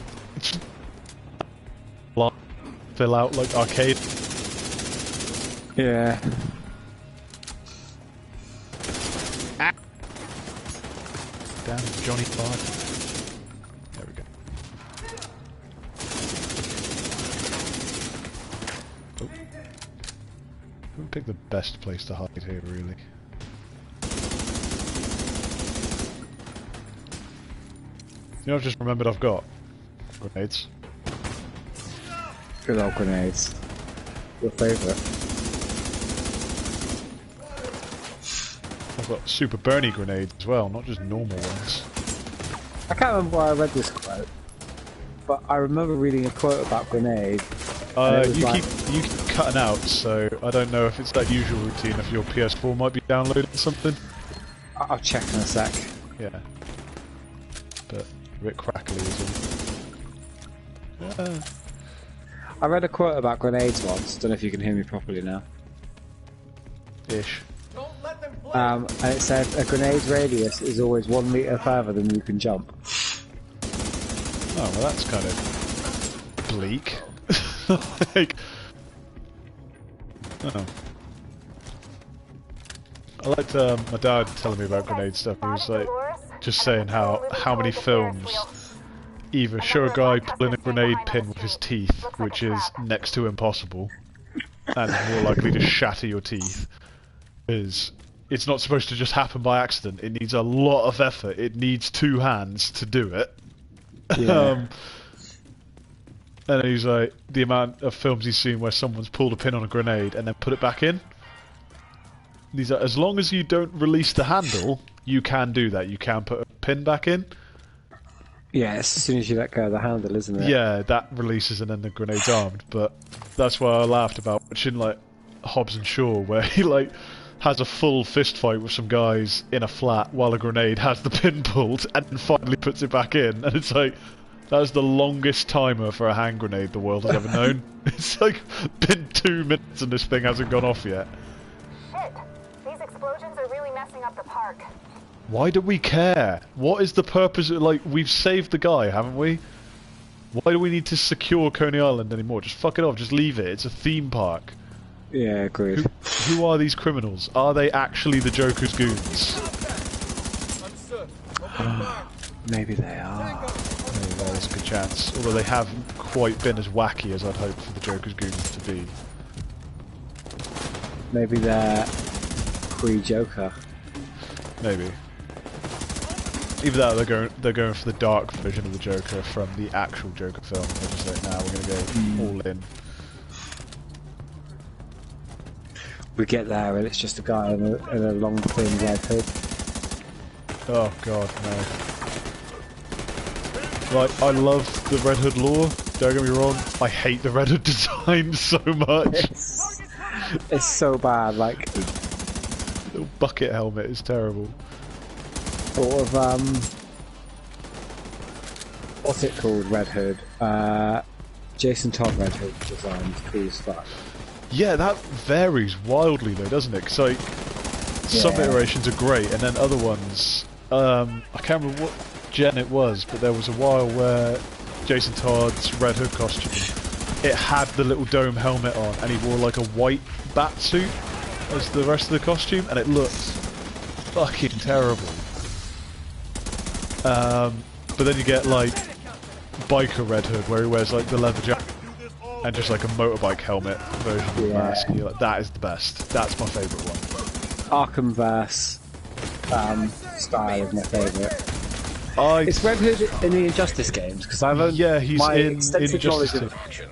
fill out like arcade. Yeah. Damn, Johnny Clark. There we go. Oh. Who would pick the best place to hide here, really? You know, I've just remembered I've got grenades. Good old grenades. Your favourite. I've got super burny grenades as well, not just normal ones. I can't remember where I read this quote, but I remember reading a quote about grenade. You keep cutting out, so I don't know if it's that usual routine if your PS4 might be downloading something. I'll check in a sec. Yeah. But a bit crackly as well. I read a quote about grenades once. Don't know if you can hear me properly now. Ish. And it said a grenade's radius is always 1 meter further than you can jump. Oh, well that's kind of bleak. Like, oh. I liked my dad telling me about grenade stuff. He was like, just saying how many films either show a guy pulling a grenade pin with his teeth, which is next to impossible, and more likely to shatter your teeth, is it's not supposed to just happen by accident. It needs a lot of effort. It needs 2 hands to do it. Yeah. And he's like, the amount of films he's seen where someone's pulled a pin on a grenade and then put it back in. He's like, as long as you don't release the handle, you can do that. You can put a pin back in. Yeah, as soon as you let go of the handle, isn't it? Yeah, that releases and then the grenade's armed. But that's why I laughed about watching like Hobbs and Shaw, where he like has a full fist fight with some guys in a flat while a grenade has the pin pulled and then finally puts it back in. And it's like, that is the longest timer for a hand grenade the world has ever known. It's like been 2 minutes and this thing hasn't gone off yet. Shit. These explosions are really messing up the park. Why do we care? What is the purpose of, like, we've saved the guy, haven't we? Why do we need to secure Coney Island anymore? Just fuck it off, just leave it. It's a theme park. Yeah, agreed. Who are these criminals? Are they actually the Joker's goons? Maybe they are. Maybe there's a good chance. Although they haven't quite been as wacky as I'd hoped for the Joker's goons to be. Maybe they're pre-Joker. Maybe. Either that or they're going for the dark version of the Joker from the actual Joker film. They're just like, nah, we're going to go all in. We get there and it's just a guy in a long thin red hood. Oh god, no. Like, I love the Red Hood lore, don't get me wrong. I hate the Red Hood design so much. It's so bad, like... Little bucket helmet is terrible. Sort of, what's it called, Red Hood? Jason Todd Red Hood design is cool as fuck. Yeah, that varies wildly though, doesn't it? Because like, some iterations are great, and then other ones, I can't remember what gen it was, but there was a while where Jason Todd's Red Hood costume, it had the little dome helmet on, and he wore like a white bat suit as the rest of the costume, and it looked fucking terrible. But then you get like Biker Red Hood, where he wears like the leather jacket, and just like a motorbike helmet version of the mask. You're like, that is the best. That's my favourite one. Arkhamverse style is my favourite. I It's Red Hood in the Injustice games because I've only he's my in extensive knowledge Injustice. of Action.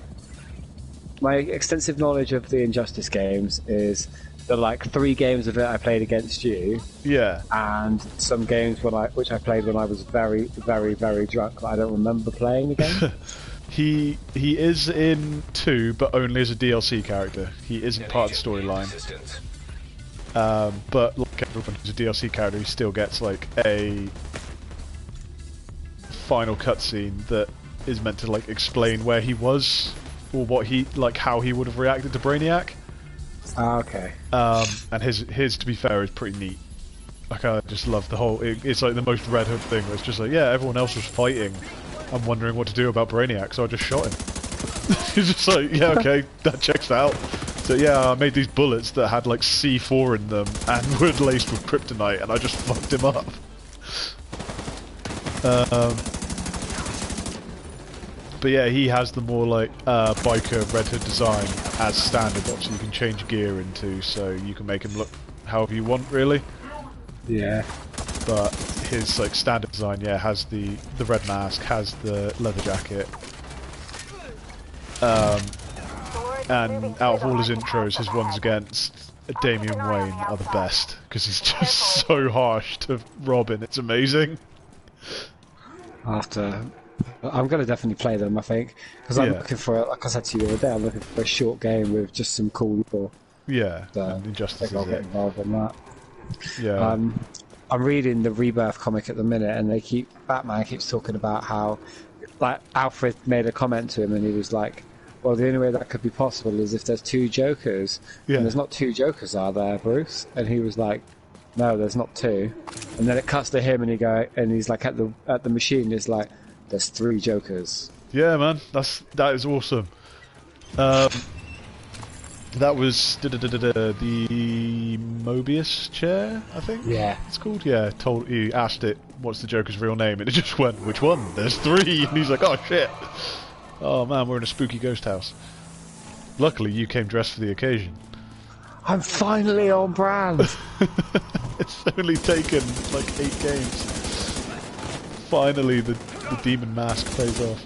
my extensive knowledge of the Injustice games is the like 3 games of it I played against you, Yeah, and some games which I played when I was very, very, very drunk that I don't remember playing again. he is in 2, but only as a DLC character. He isn't An part of the agent needing storyline. assistance. But like everyone who's a DLC character, he still gets like a final cutscene that is meant to like explain where he was or what he like how he would have reacted to Brainiac. Okay. And his to be fair is pretty neat. Like I just love the whole. It's like the most Red Hood thing. Where it's just like, yeah, everyone else was fighting. I'm wondering what to do about Brainiac, so I just shot him. He's just like, yeah, okay, that checks out. So yeah, I made these bullets that had like C4 in them and were laced with kryptonite, and I just fucked him up. But yeah, he has the more like biker Red Hood design as standard. Obviously, you can change gear into, so you can make him look however you want, really. Yeah. But his like standard design, yeah, has the red mask, has the leather jacket, and out of all his intros, his ones against Damian Wayne are the best because he's just so harsh to Robin. It's amazing. I'm going to definitely play them, I think, because I'm Yeah. looking for, like I said to you the other day, I'm looking for a short game with just some cool people. Yeah, So and I Injustice think I'll is get it. involved in that. Yeah, I'm reading the Rebirth comic at the minute, and Batman keeps talking about how, like, Alfred made a comment to him, and he was like, "Well, the only way that could be possible is if there's 2 Jokers." Yeah. And there's not 2 Jokers, are there, Bruce? And he was like, "No, there's not 2." And then it cuts to him, and he's like at the machine, he's like, "There's 3 Jokers." yeah, man, that is awesome. That was the Mobius chair, I think. Yeah. It's called. Yeah, he asked it, "What's the Joker's real name?" And it just went, "Which one? There's 3." And he's like, "Oh shit! Oh man, we're in a spooky ghost house." Luckily, you came dressed for the occasion. I'm finally on brand. It's only taken like 8 games. Finally, the demon mask plays off.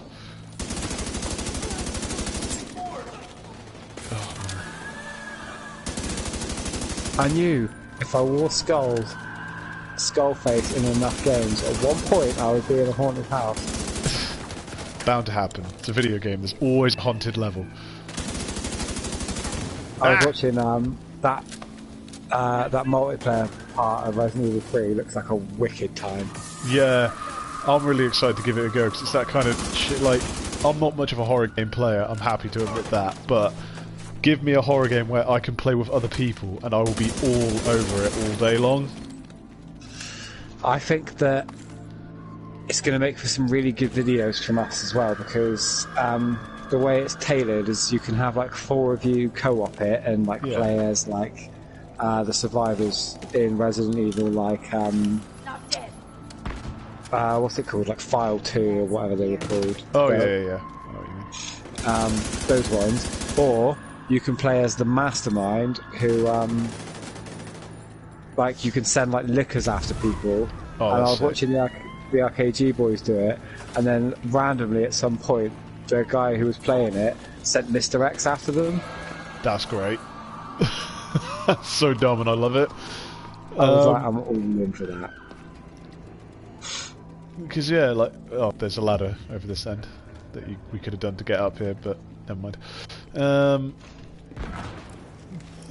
I knew if I wore skull face in enough games, at one point I would be in a haunted house. Bound to happen. It's a video game. There's always a haunted level. I was watching that multiplayer part of Resident Evil 3. Looks like a wicked time. Yeah, I'm really excited to give it a go because it's that kind of shit. Like, I'm not much of a horror game player. I'm happy to admit that, but give me a horror game where I can play with other people and I will be all over it all day long. I think that it's going to make for some really good videos from us as well, because the way it's tailored is you can have like 4 of you co-op it and like Yeah. play as like the survivors in Resident Evil, like what's it called, like File 2 or whatever they were called. Oh So, yeah. I know what you mean. those ones, or you can play as the mastermind who like you can send like liquors after people. Oh, And I that's was sick. watching the RKG boys do it, and then randomly at some point the guy who was playing it sent Mr. X after them. That's great. That's so dumb and I love it. I was like, I'm all in for that. Because yeah, like, oh, there's a ladder over this end that we could have done to get up here, but never mind.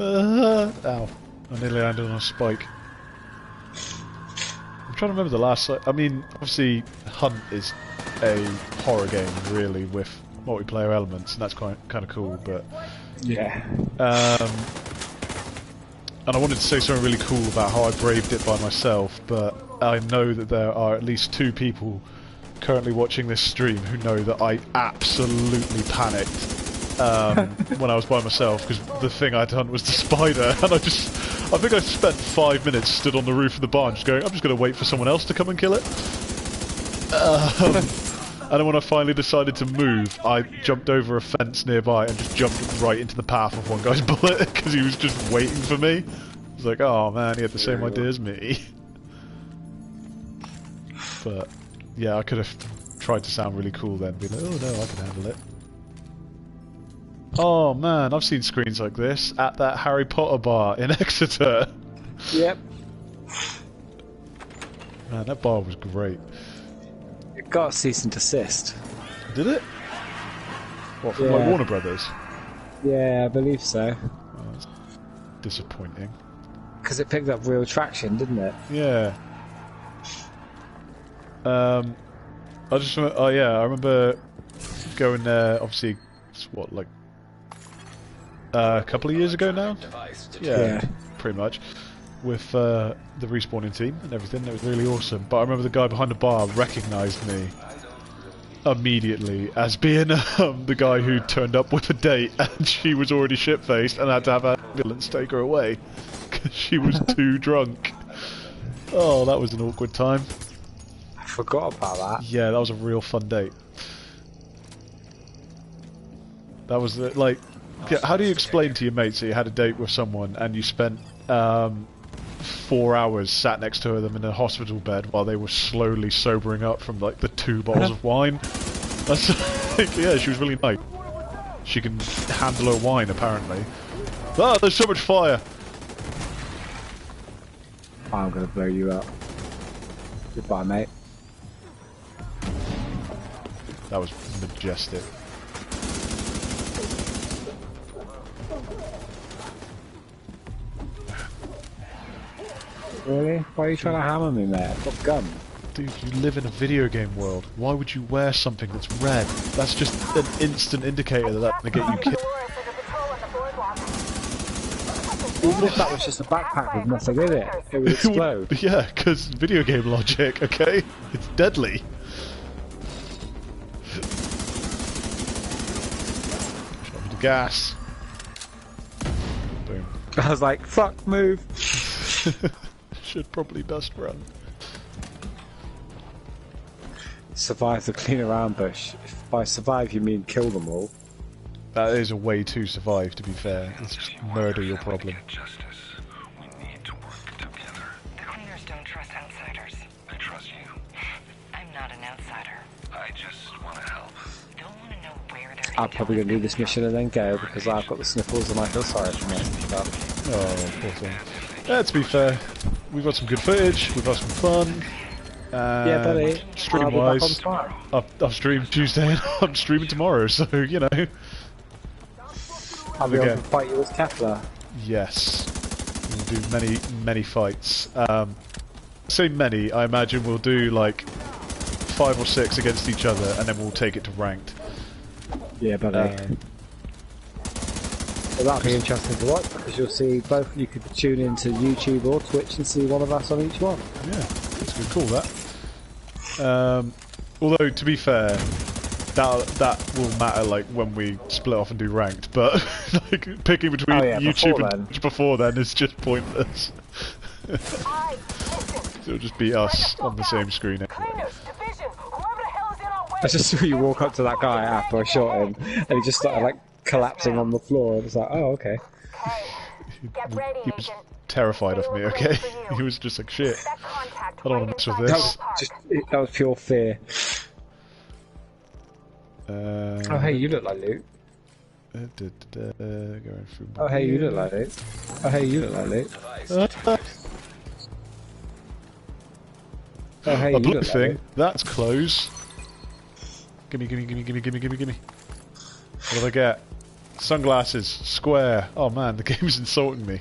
Ow! I nearly landed on a spike. I'm trying to remember the last. I mean, obviously, Hunt is a horror game, really, with multiplayer elements, and that's kind of cool. But Yeah. and I wanted to say something really cool about how I braved it by myself, but I know that there are at least 2 people currently watching this stream who know that I absolutely panicked when I was by myself, because the thing I'd done was the spider, and I think I spent 5 minutes stood on the roof of the barn just going, I'm just going to wait for someone else to come and kill it. And then when I finally decided to move, I jumped over a fence nearby and just jumped right into the path of one guy's bullet because he was just waiting for me. I was like, oh man, he had the same idea as me. But yeah, I could have tried to sound really cool then, be like, oh no, I can handle it. Oh man, I've seen screens like this at that Harry Potter bar in Exeter. Yep. Man, that bar was great. It got a cease and desist. Did it? What, from Yeah. like Warner Brothers? Yeah, I believe so. Oh, that's disappointing. Because it picked up real traction, didn't it? Yeah. I just remember, oh yeah, I remember going there, obviously, it's what, like, a couple of years ago now? Yeah, pretty much. With the respawning team and everything, it was really awesome. But I remember the guy behind the bar recognised me immediately as being the guy who turned up with a date and she was already shit-faced and had to have an ambulance take her away because she was too drunk. Oh, that was an awkward time. I forgot about that. Yeah, that was a real fun date. That was like, yeah, how do you explain to your mates that you had a date with someone and you spent 4 hours sat next to them in a hospital bed while they were slowly sobering up from like the 2 bottles of wine? That's like, yeah, she was really nice. She can handle her wine apparently. Ah, there's so much fire. I'm gonna blow you up. Goodbye, mate. That was majestic. Really? Why are you trying to hammer me, mate? I've got a gun. Dude, you live in a video game world. Why would you wear something that's red? That's just an instant indicator that that's gonna get you killed. Even if that was just a backpack with nothing in it, it would explode. Yeah, because video game logic, okay? It's deadly. Shot me to gas. Boom. I was like, fuck, move. Should probably best run. Survive the clean around bush. If by survive you mean kill them all. That is a way to survive, to be fair. It's just murder your problem. Justice. We need to work together. The cleaners don't trust outsiders. I trust you. I'm not an outsider. I just want to help. Don't want to know where they're I'm probably going to do this mission and then go because I've got the sniffles and I feel sorry for myself. Oh, poor thing. Yeah, to be fair, we've got some good footage, we've got some fun. Yeah, buddy. Stream wise, I've streamed Tuesday and I'm streaming tomorrow, so you know. I'll be able to fight you as Kepler. Yes, we'll do many fights. Say many, I imagine we'll do like 5 or 6 against each other, and then we'll take it to ranked. Yeah, buddy. Well, that'll be interesting to watch because you'll see both. You could tune into YouTube or Twitch and see one of us on each one. Yeah, that's a good call. That. Although to be fair, that will matter like when we split off and do ranked. But like picking between YouTube and Twitch before then is just pointless. It'll just be us on the same screen anyway. I just saw you walk up to that guy after I shot him, and he just started like collapsing on the floor. And it's like, oh, okay. He was terrified of me. Okay, he was just like, shit. I don't want to mess with this. That was pure fear. Oh, hey, you look like Luke. Going through Oh, hey, you look like Luke. Oh, hey, you look like Luke. Oh, hey, a you blue look thing. like Luke. That's close. Gimme. What do I get? Sunglasses. Square. Oh man, the game's insulting me.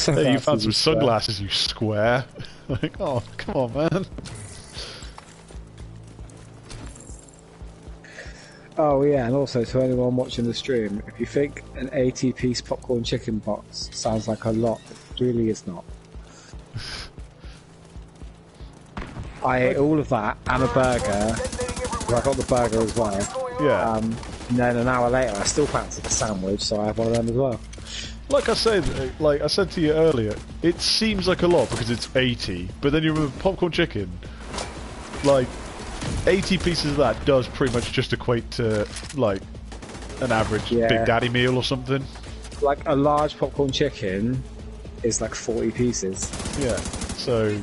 Hey, you found some sunglasses, you square. Like, oh, come on, man. Oh yeah, and also to anyone watching the stream, if you think an 80-piece popcorn chicken box sounds like a lot, it really is not. I ate all of that and a burger. I got the burger as well. Yeah. And then an hour later, I still fancied a sandwich, so I have one of them as well. Like I said to you earlier, it seems like a lot because it's 80, but then you remember popcorn chicken. Like, 80 pieces of that does pretty much just equate to like an average Yeah. Big Daddy meal or something. Like a large popcorn chicken is like 40 pieces. Yeah. So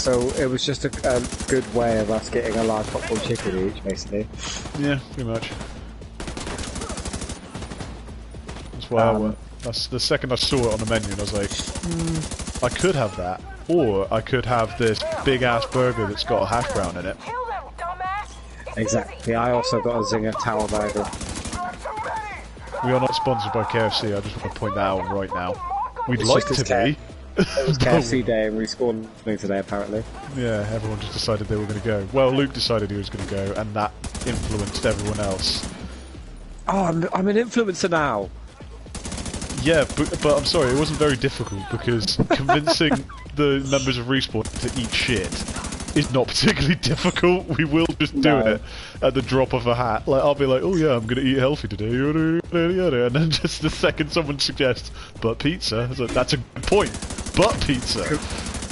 So it was just a good way of us getting a large popcorn chicken each, basically. yeah, pretty much. That's why that's the second I saw it on the menu, and I was like, I could have that, or I could have this big ass burger that's got a hash brown in it. Kill them, dumbass! Exactly. I also got a Zinger Tower Burger. We are not sponsored by KFC. I just want to point that out right now. We'd It's like just to as be. It was KFC Day and respawning today, apparently. Yeah, everyone just decided they were going to go. Well, Luke decided he was going to go, and that influenced everyone else. Oh, I'm an influencer now. Yeah, but I'm sorry, it wasn't very difficult because convincing the members of Respawn to eat shit is not particularly difficult. We will just do it at the drop of a hat. Like, I'll be like, oh yeah, I'm going to eat healthy today, yada, yada, yada. And then just the second someone suggests, but pizza, it's like, that's a good point. But pizza.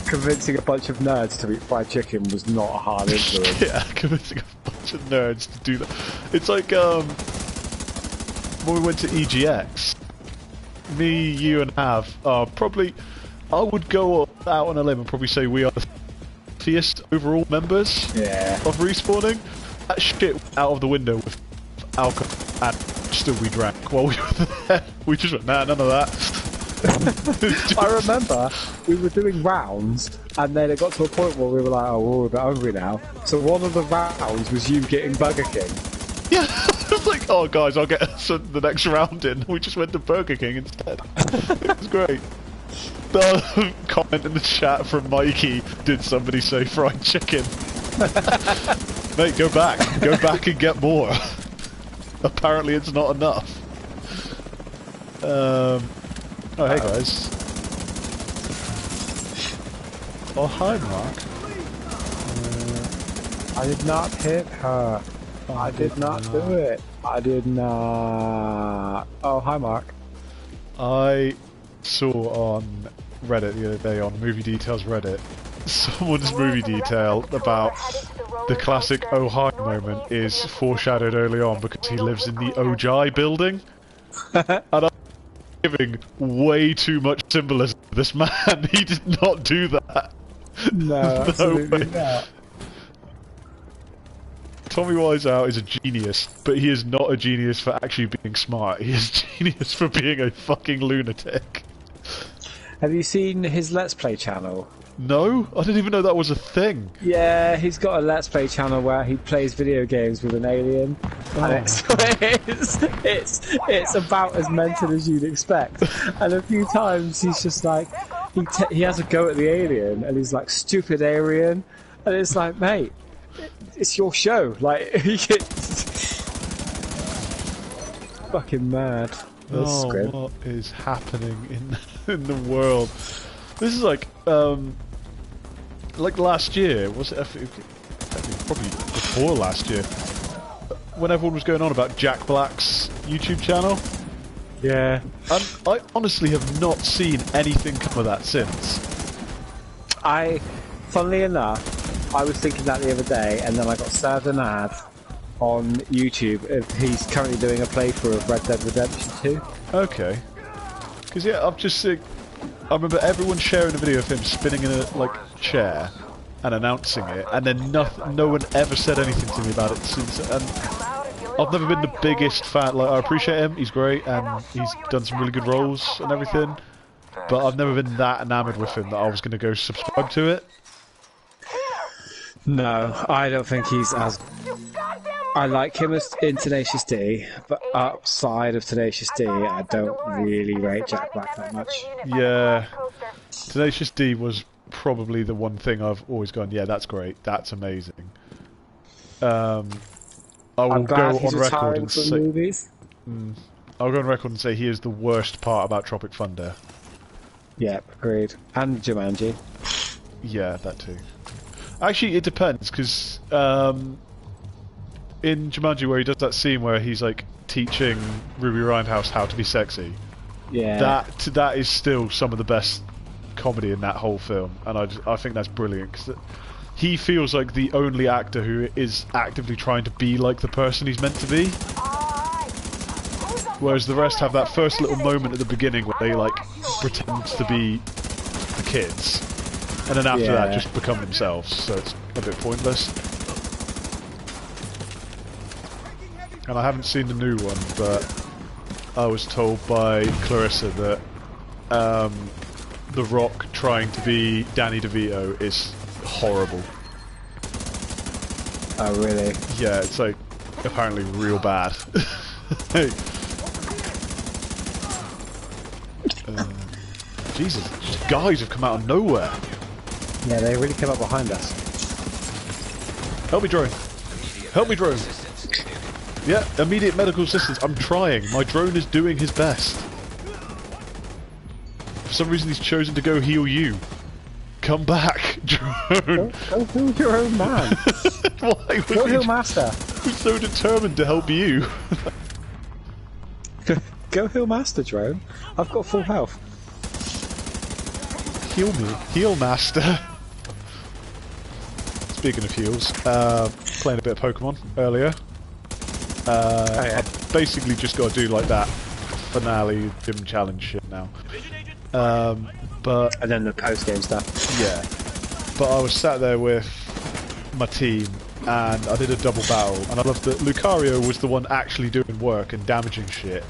Convincing a bunch of nerds to eat fried chicken was not a hard influence. Yeah, convincing a bunch of nerds to do that. It's like, when we went to EGX, me, you, and Hav are probably, I would go out on a limb and probably say we are the healthiest overall members of Respawning. That shit went out of the window with alcohol, and still we drank while we were there. We just went, nah, none of that. I remember we were doing rounds, and then it got to a point where we were like, oh, we're a bit hungry now. So one of the rounds was you getting Burger King. Yeah, I was like, oh guys, I'll get the next round in. We just went to Burger King instead. It was great. The comment in the chat from Mikey, did somebody say fried chicken? Mate, go back and get more. Apparently it's not enough. Oh hey guys. Oh hi Mark. I did not hit her. I did not do it. I did not. Oh, hi Mark. I saw on Reddit the other day, on Movie Details Reddit, someone's movie detail about the classic Oh Hi moment is foreshadowed early on because he lives in the Ojai building. And I'm giving way too much symbolism to this man. He did not do that. No, absolutely way. not. Tommy Wiseout is a genius, but he is not a genius for actually being smart. He is a genius for being a fucking lunatic. Have you seen his Let's Play channel? No? I didn't even know that was a thing. Yeah, he's got a Let's Play channel where he plays video games with an alien. And it's about as mental as you'd expect. And a few times he's just like, he has a go at the alien, and he's like, stupid alien. And it's like, mate, it's your show. Like, fucking mad. Oh, what is happening in the world? This is like last year, was it? I think probably before last year, when everyone was going on about Jack Black's YouTube channel. Yeah. And I honestly have not seen anything come of that since. Funnily enough, I was thinking that the other day, and then I got served an ad on YouTube. He's currently doing a playthrough of Red Dead Redemption 2. Okay. Because yeah, I've just I remember everyone sharing a video of him spinning in a chair and announcing it, and then no one ever said anything to me about it since. And I've never been the biggest fan. Like, I appreciate him, he's great, and he's done some really good roles and everything. But I've never been that enamoured with him that I was going to go subscribe to it. No, I don't think he's as... I like him as in Tenacious D, but outside of Tenacious D, I don't really rate Jack Black that much. Yeah. Tenacious D was probably the one thing I've always gone, yeah, that's great, that's amazing. I will go on record and say... movies. I'll go on record and say he is the worst part about Tropic Thunder. Yep, agreed. And Jumanji. Yeah, that too. Actually, it depends, because in Jumanji, where he does that scene where he's like teaching Ruby Rindhouse how to be sexy, yeah, that is still some of the best comedy in that whole film, and I think that's brilliant. Cause he feels like the only actor who is actively trying to be like the person he's meant to be. Whereas the rest have that first little moment at the beginning where they like pretend to be the kids, and then after that just become themselves. So it's a bit pointless. And I haven't seen the new one, but I was told by Clarissa that The Rock trying to be Danny DeVito is horrible. Oh, really? Yeah, it's like apparently real bad. Jesus, just guys have come out of nowhere. Yeah, they really came up behind us. Help me, drone. Help me, drone. Yeah, immediate medical assistance. I'm trying. My drone is doing his best. For some reason, he's chosen to go heal you. Come back, drone. Go heal your own man. Why would Go he heal Master. be so determined to help you? Go heal Master, drone. I've got full health. Heal me. Heal, Master. Speaking of heals, playing a bit of Pokemon earlier. I basically just got to do like that finale gym challenge shit now. But And then the post-game stuff. yeah, but I was sat there with my team and I did a double battle, and I loved that Lucario was the one actually doing work and damaging shit.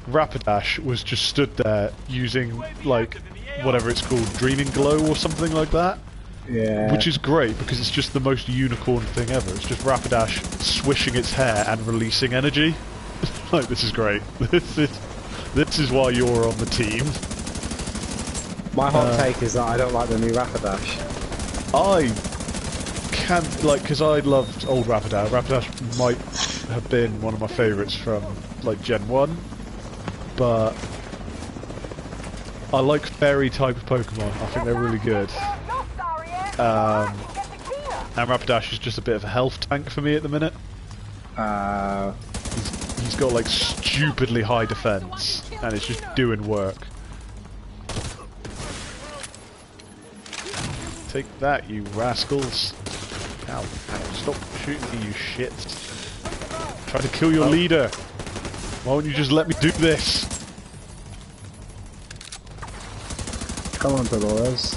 Rapidash was just stood there using like whatever it's called, Dreaming Glow or something like that. Yeah. Which is great because it's just the most unicorn thing ever. It's just Rapidash swishing its hair and releasing energy. Like, this is great. This is why you're on the team. My hot take is that I don't like the new Rapidash. I can't, like, because I loved old Rapidash. Rapidash might have been one of my favourites from, like, Gen 1. But I like fairy type of Pokemon. I think they're really good. And Rapidash is just a bit of a health tank for me at the minute. He's got like stupidly high defense, and it's just doing work. Take that, you rascals! Ow, ow, stop shooting me, you shits! Try to kill your leader! Why won't you just let me do this? Come on, Dolores.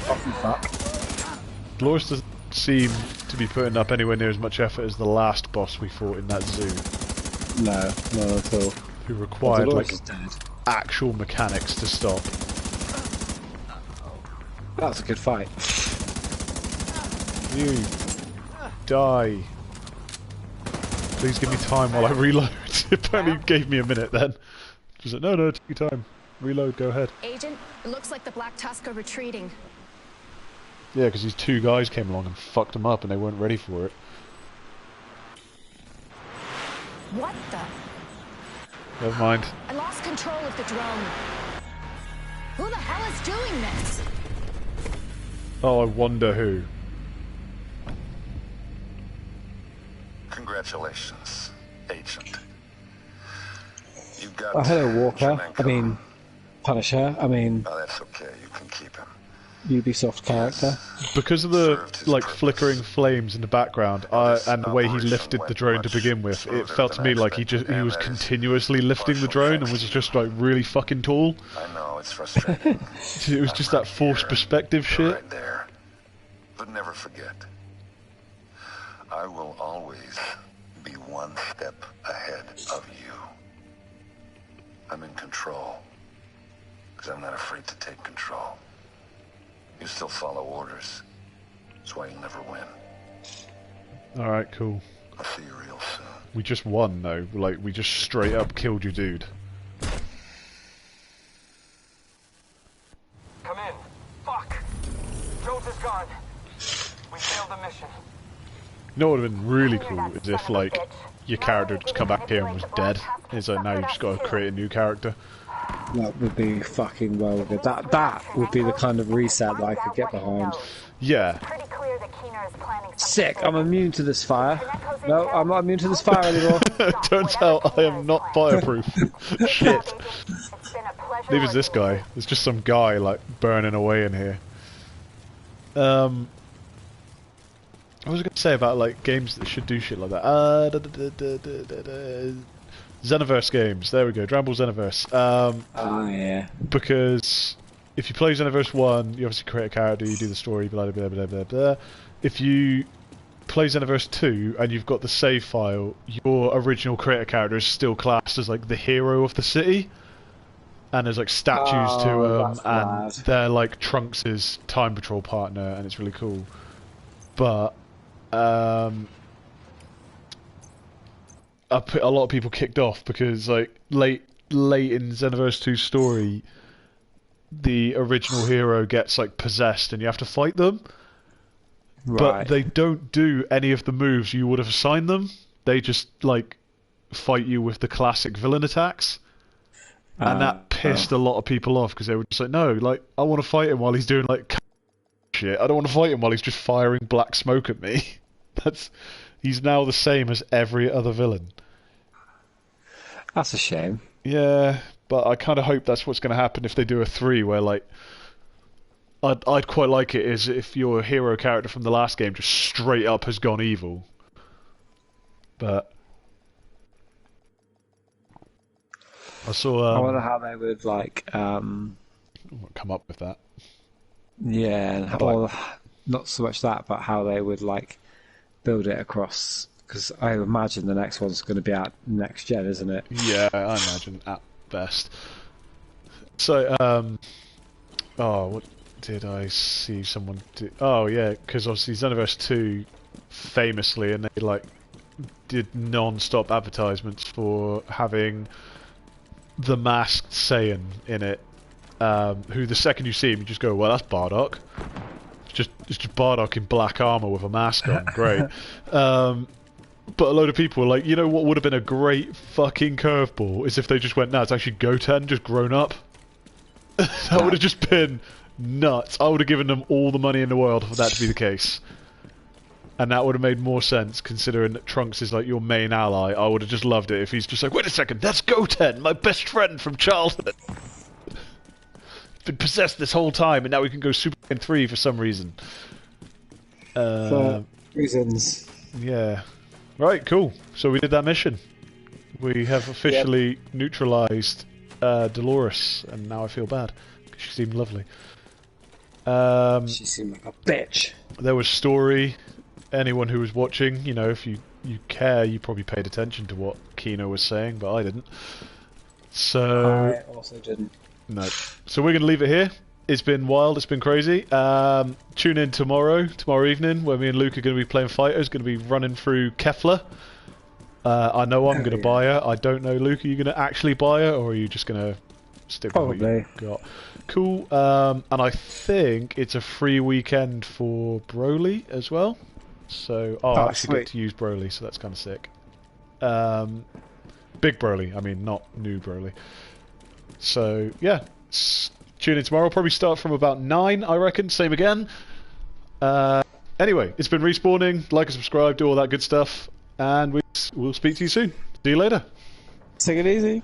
Off you fuck. Dolores doesn't seem to be putting up anywhere near as much effort as the last boss we fought in that zoo, No, not at all. who required Dolores like is dead. actual mechanics to stop. That was a good fight. You die. Please give me time while I reload. Apparently you gave me a minute then. Just like, no, take your time. Reload, go ahead. Agent, it looks like the Black Tusk are retreating. Yeah, because these two guys came along and fucked them up and they weren't ready for it. What the? Never mind. I lost control of the drone. Who the hell is doing this? Oh, I wonder who. Congratulations, Agent. You got Oh, hello, Walker. Shenango. I mean, Punisher. I mean, Oh, that's okay. You can keep him. Ubisoft character. Because of the like flickering flames in the background, and the way he lifted the drone to begin with, it felt to me like he was continuously lifting the drone and was just like really fucking tall. I know it's frustrating. It was just that forced perspective You're shit. right there. But never forget, I will always be one step ahead of you. I'm in control, because I'm not afraid to take control. You still follow orders. That's why you'll never win. Alright, cool. I'll see you real soon. We just won though, like we just straight up killed your dude. Come in. Fuck. Jones is gone. We failed the mission. You know what would have been really cool is if like your character just come back here and was dead. It's like now you've just got to create a new character. That would be fucking well good. That would be the kind of reset that I could get behind. Yeah. Pretty clear that Keener is planning something Sick, I'm big. immune to this fire. No, I'm not immune to this fire anymore. Turns out I am not fireproof. Shit. It's been a pleasure Neither is this working with guy. There's just some guy like burning away in here. What was I going to say about like games that should do shit like that? Xenoverse games. There we go. Dragon Ball Xenoverse. Oh yeah. Because if you play Xenoverse 1, you obviously create a character, you do the story, blah blah blah blah blah. If you play Xenoverse 2 and you've got the save file, your original creator character is still classed as like the hero of the city. And there's like statues to them, and they're like Trunks' time patrol partner, and it's really cool. But a lot of people kicked off because like late in Xenoverse 2's story, the original hero gets like possessed, and you have to fight them. Right. But they don't do any of the moves you would have assigned them. They just like fight you with the classic villain attacks. And that pissed a lot of people off because they were just like, no, like I want to fight him while he's doing like shit. I don't want to fight him while he's just firing black smoke at me. He's now the same as every other villain. That's a shame. Yeah, but I kind of hope that's what's going to happen if they do a 3 where like I'd quite like it is if your hero character from the last game just straight up has gone evil. But I saw. I wonder how they would like. Come up with that. Yeah, or not so much that, but how they would like build it across. Because I imagine the next one's going to be out next gen, isn't it? Yeah, I imagine at best. So, what did I see someone do? Oh yeah, because obviously Xenoverse 2, famously, and they like did non-stop advertisements for having the masked Saiyan in it, who the second you see him, you just go, well, that's Bardock. It's just Bardock in black armor with a mask on. Great. But a load of people were like, you know what would have been a great fucking curveball is if they just went, no, it's actually Goten, just grown up. That would have just been nuts. I would have given them all the money in the world for that to be the case. And that would have made more sense, considering that Trunks is like your main ally. I would have just loved it if he's just like, wait a second, that's Goten, my best friend from childhood. He's been possessed this whole time, and now we can go Super Saiyan 3 for some reason. For reasons. Yeah. Right, cool. So we did that mission. We have officially neutralized Dolores, and now I feel bad. She seemed lovely. She seemed like a bitch. There was story. Anyone who was watching, you know, if you care, you probably paid attention to what Kino was saying, but I didn't. So I also didn't. No. So we're going to leave it here. It's been wild. It's been crazy. Tune in tomorrow evening, where me and Luke are going to be playing fighters. Going to be running through Kefla. I know I'm going to buy her. I don't know, Luke. Are you going to actually buy her, or are you just going to stick with what you got? Cool. And I think it's a free weekend for Broly as well. So I actually get to use Broly, so that's kind of sick. Big Broly, I mean, not new Broly. So yeah, tune in tomorrow. I'll probably start from about 9, I reckon. Same again. Anyway, it's been Respawning. Like and subscribe, do all that good stuff, and we'll speak to you soon. See you later. Take it easy.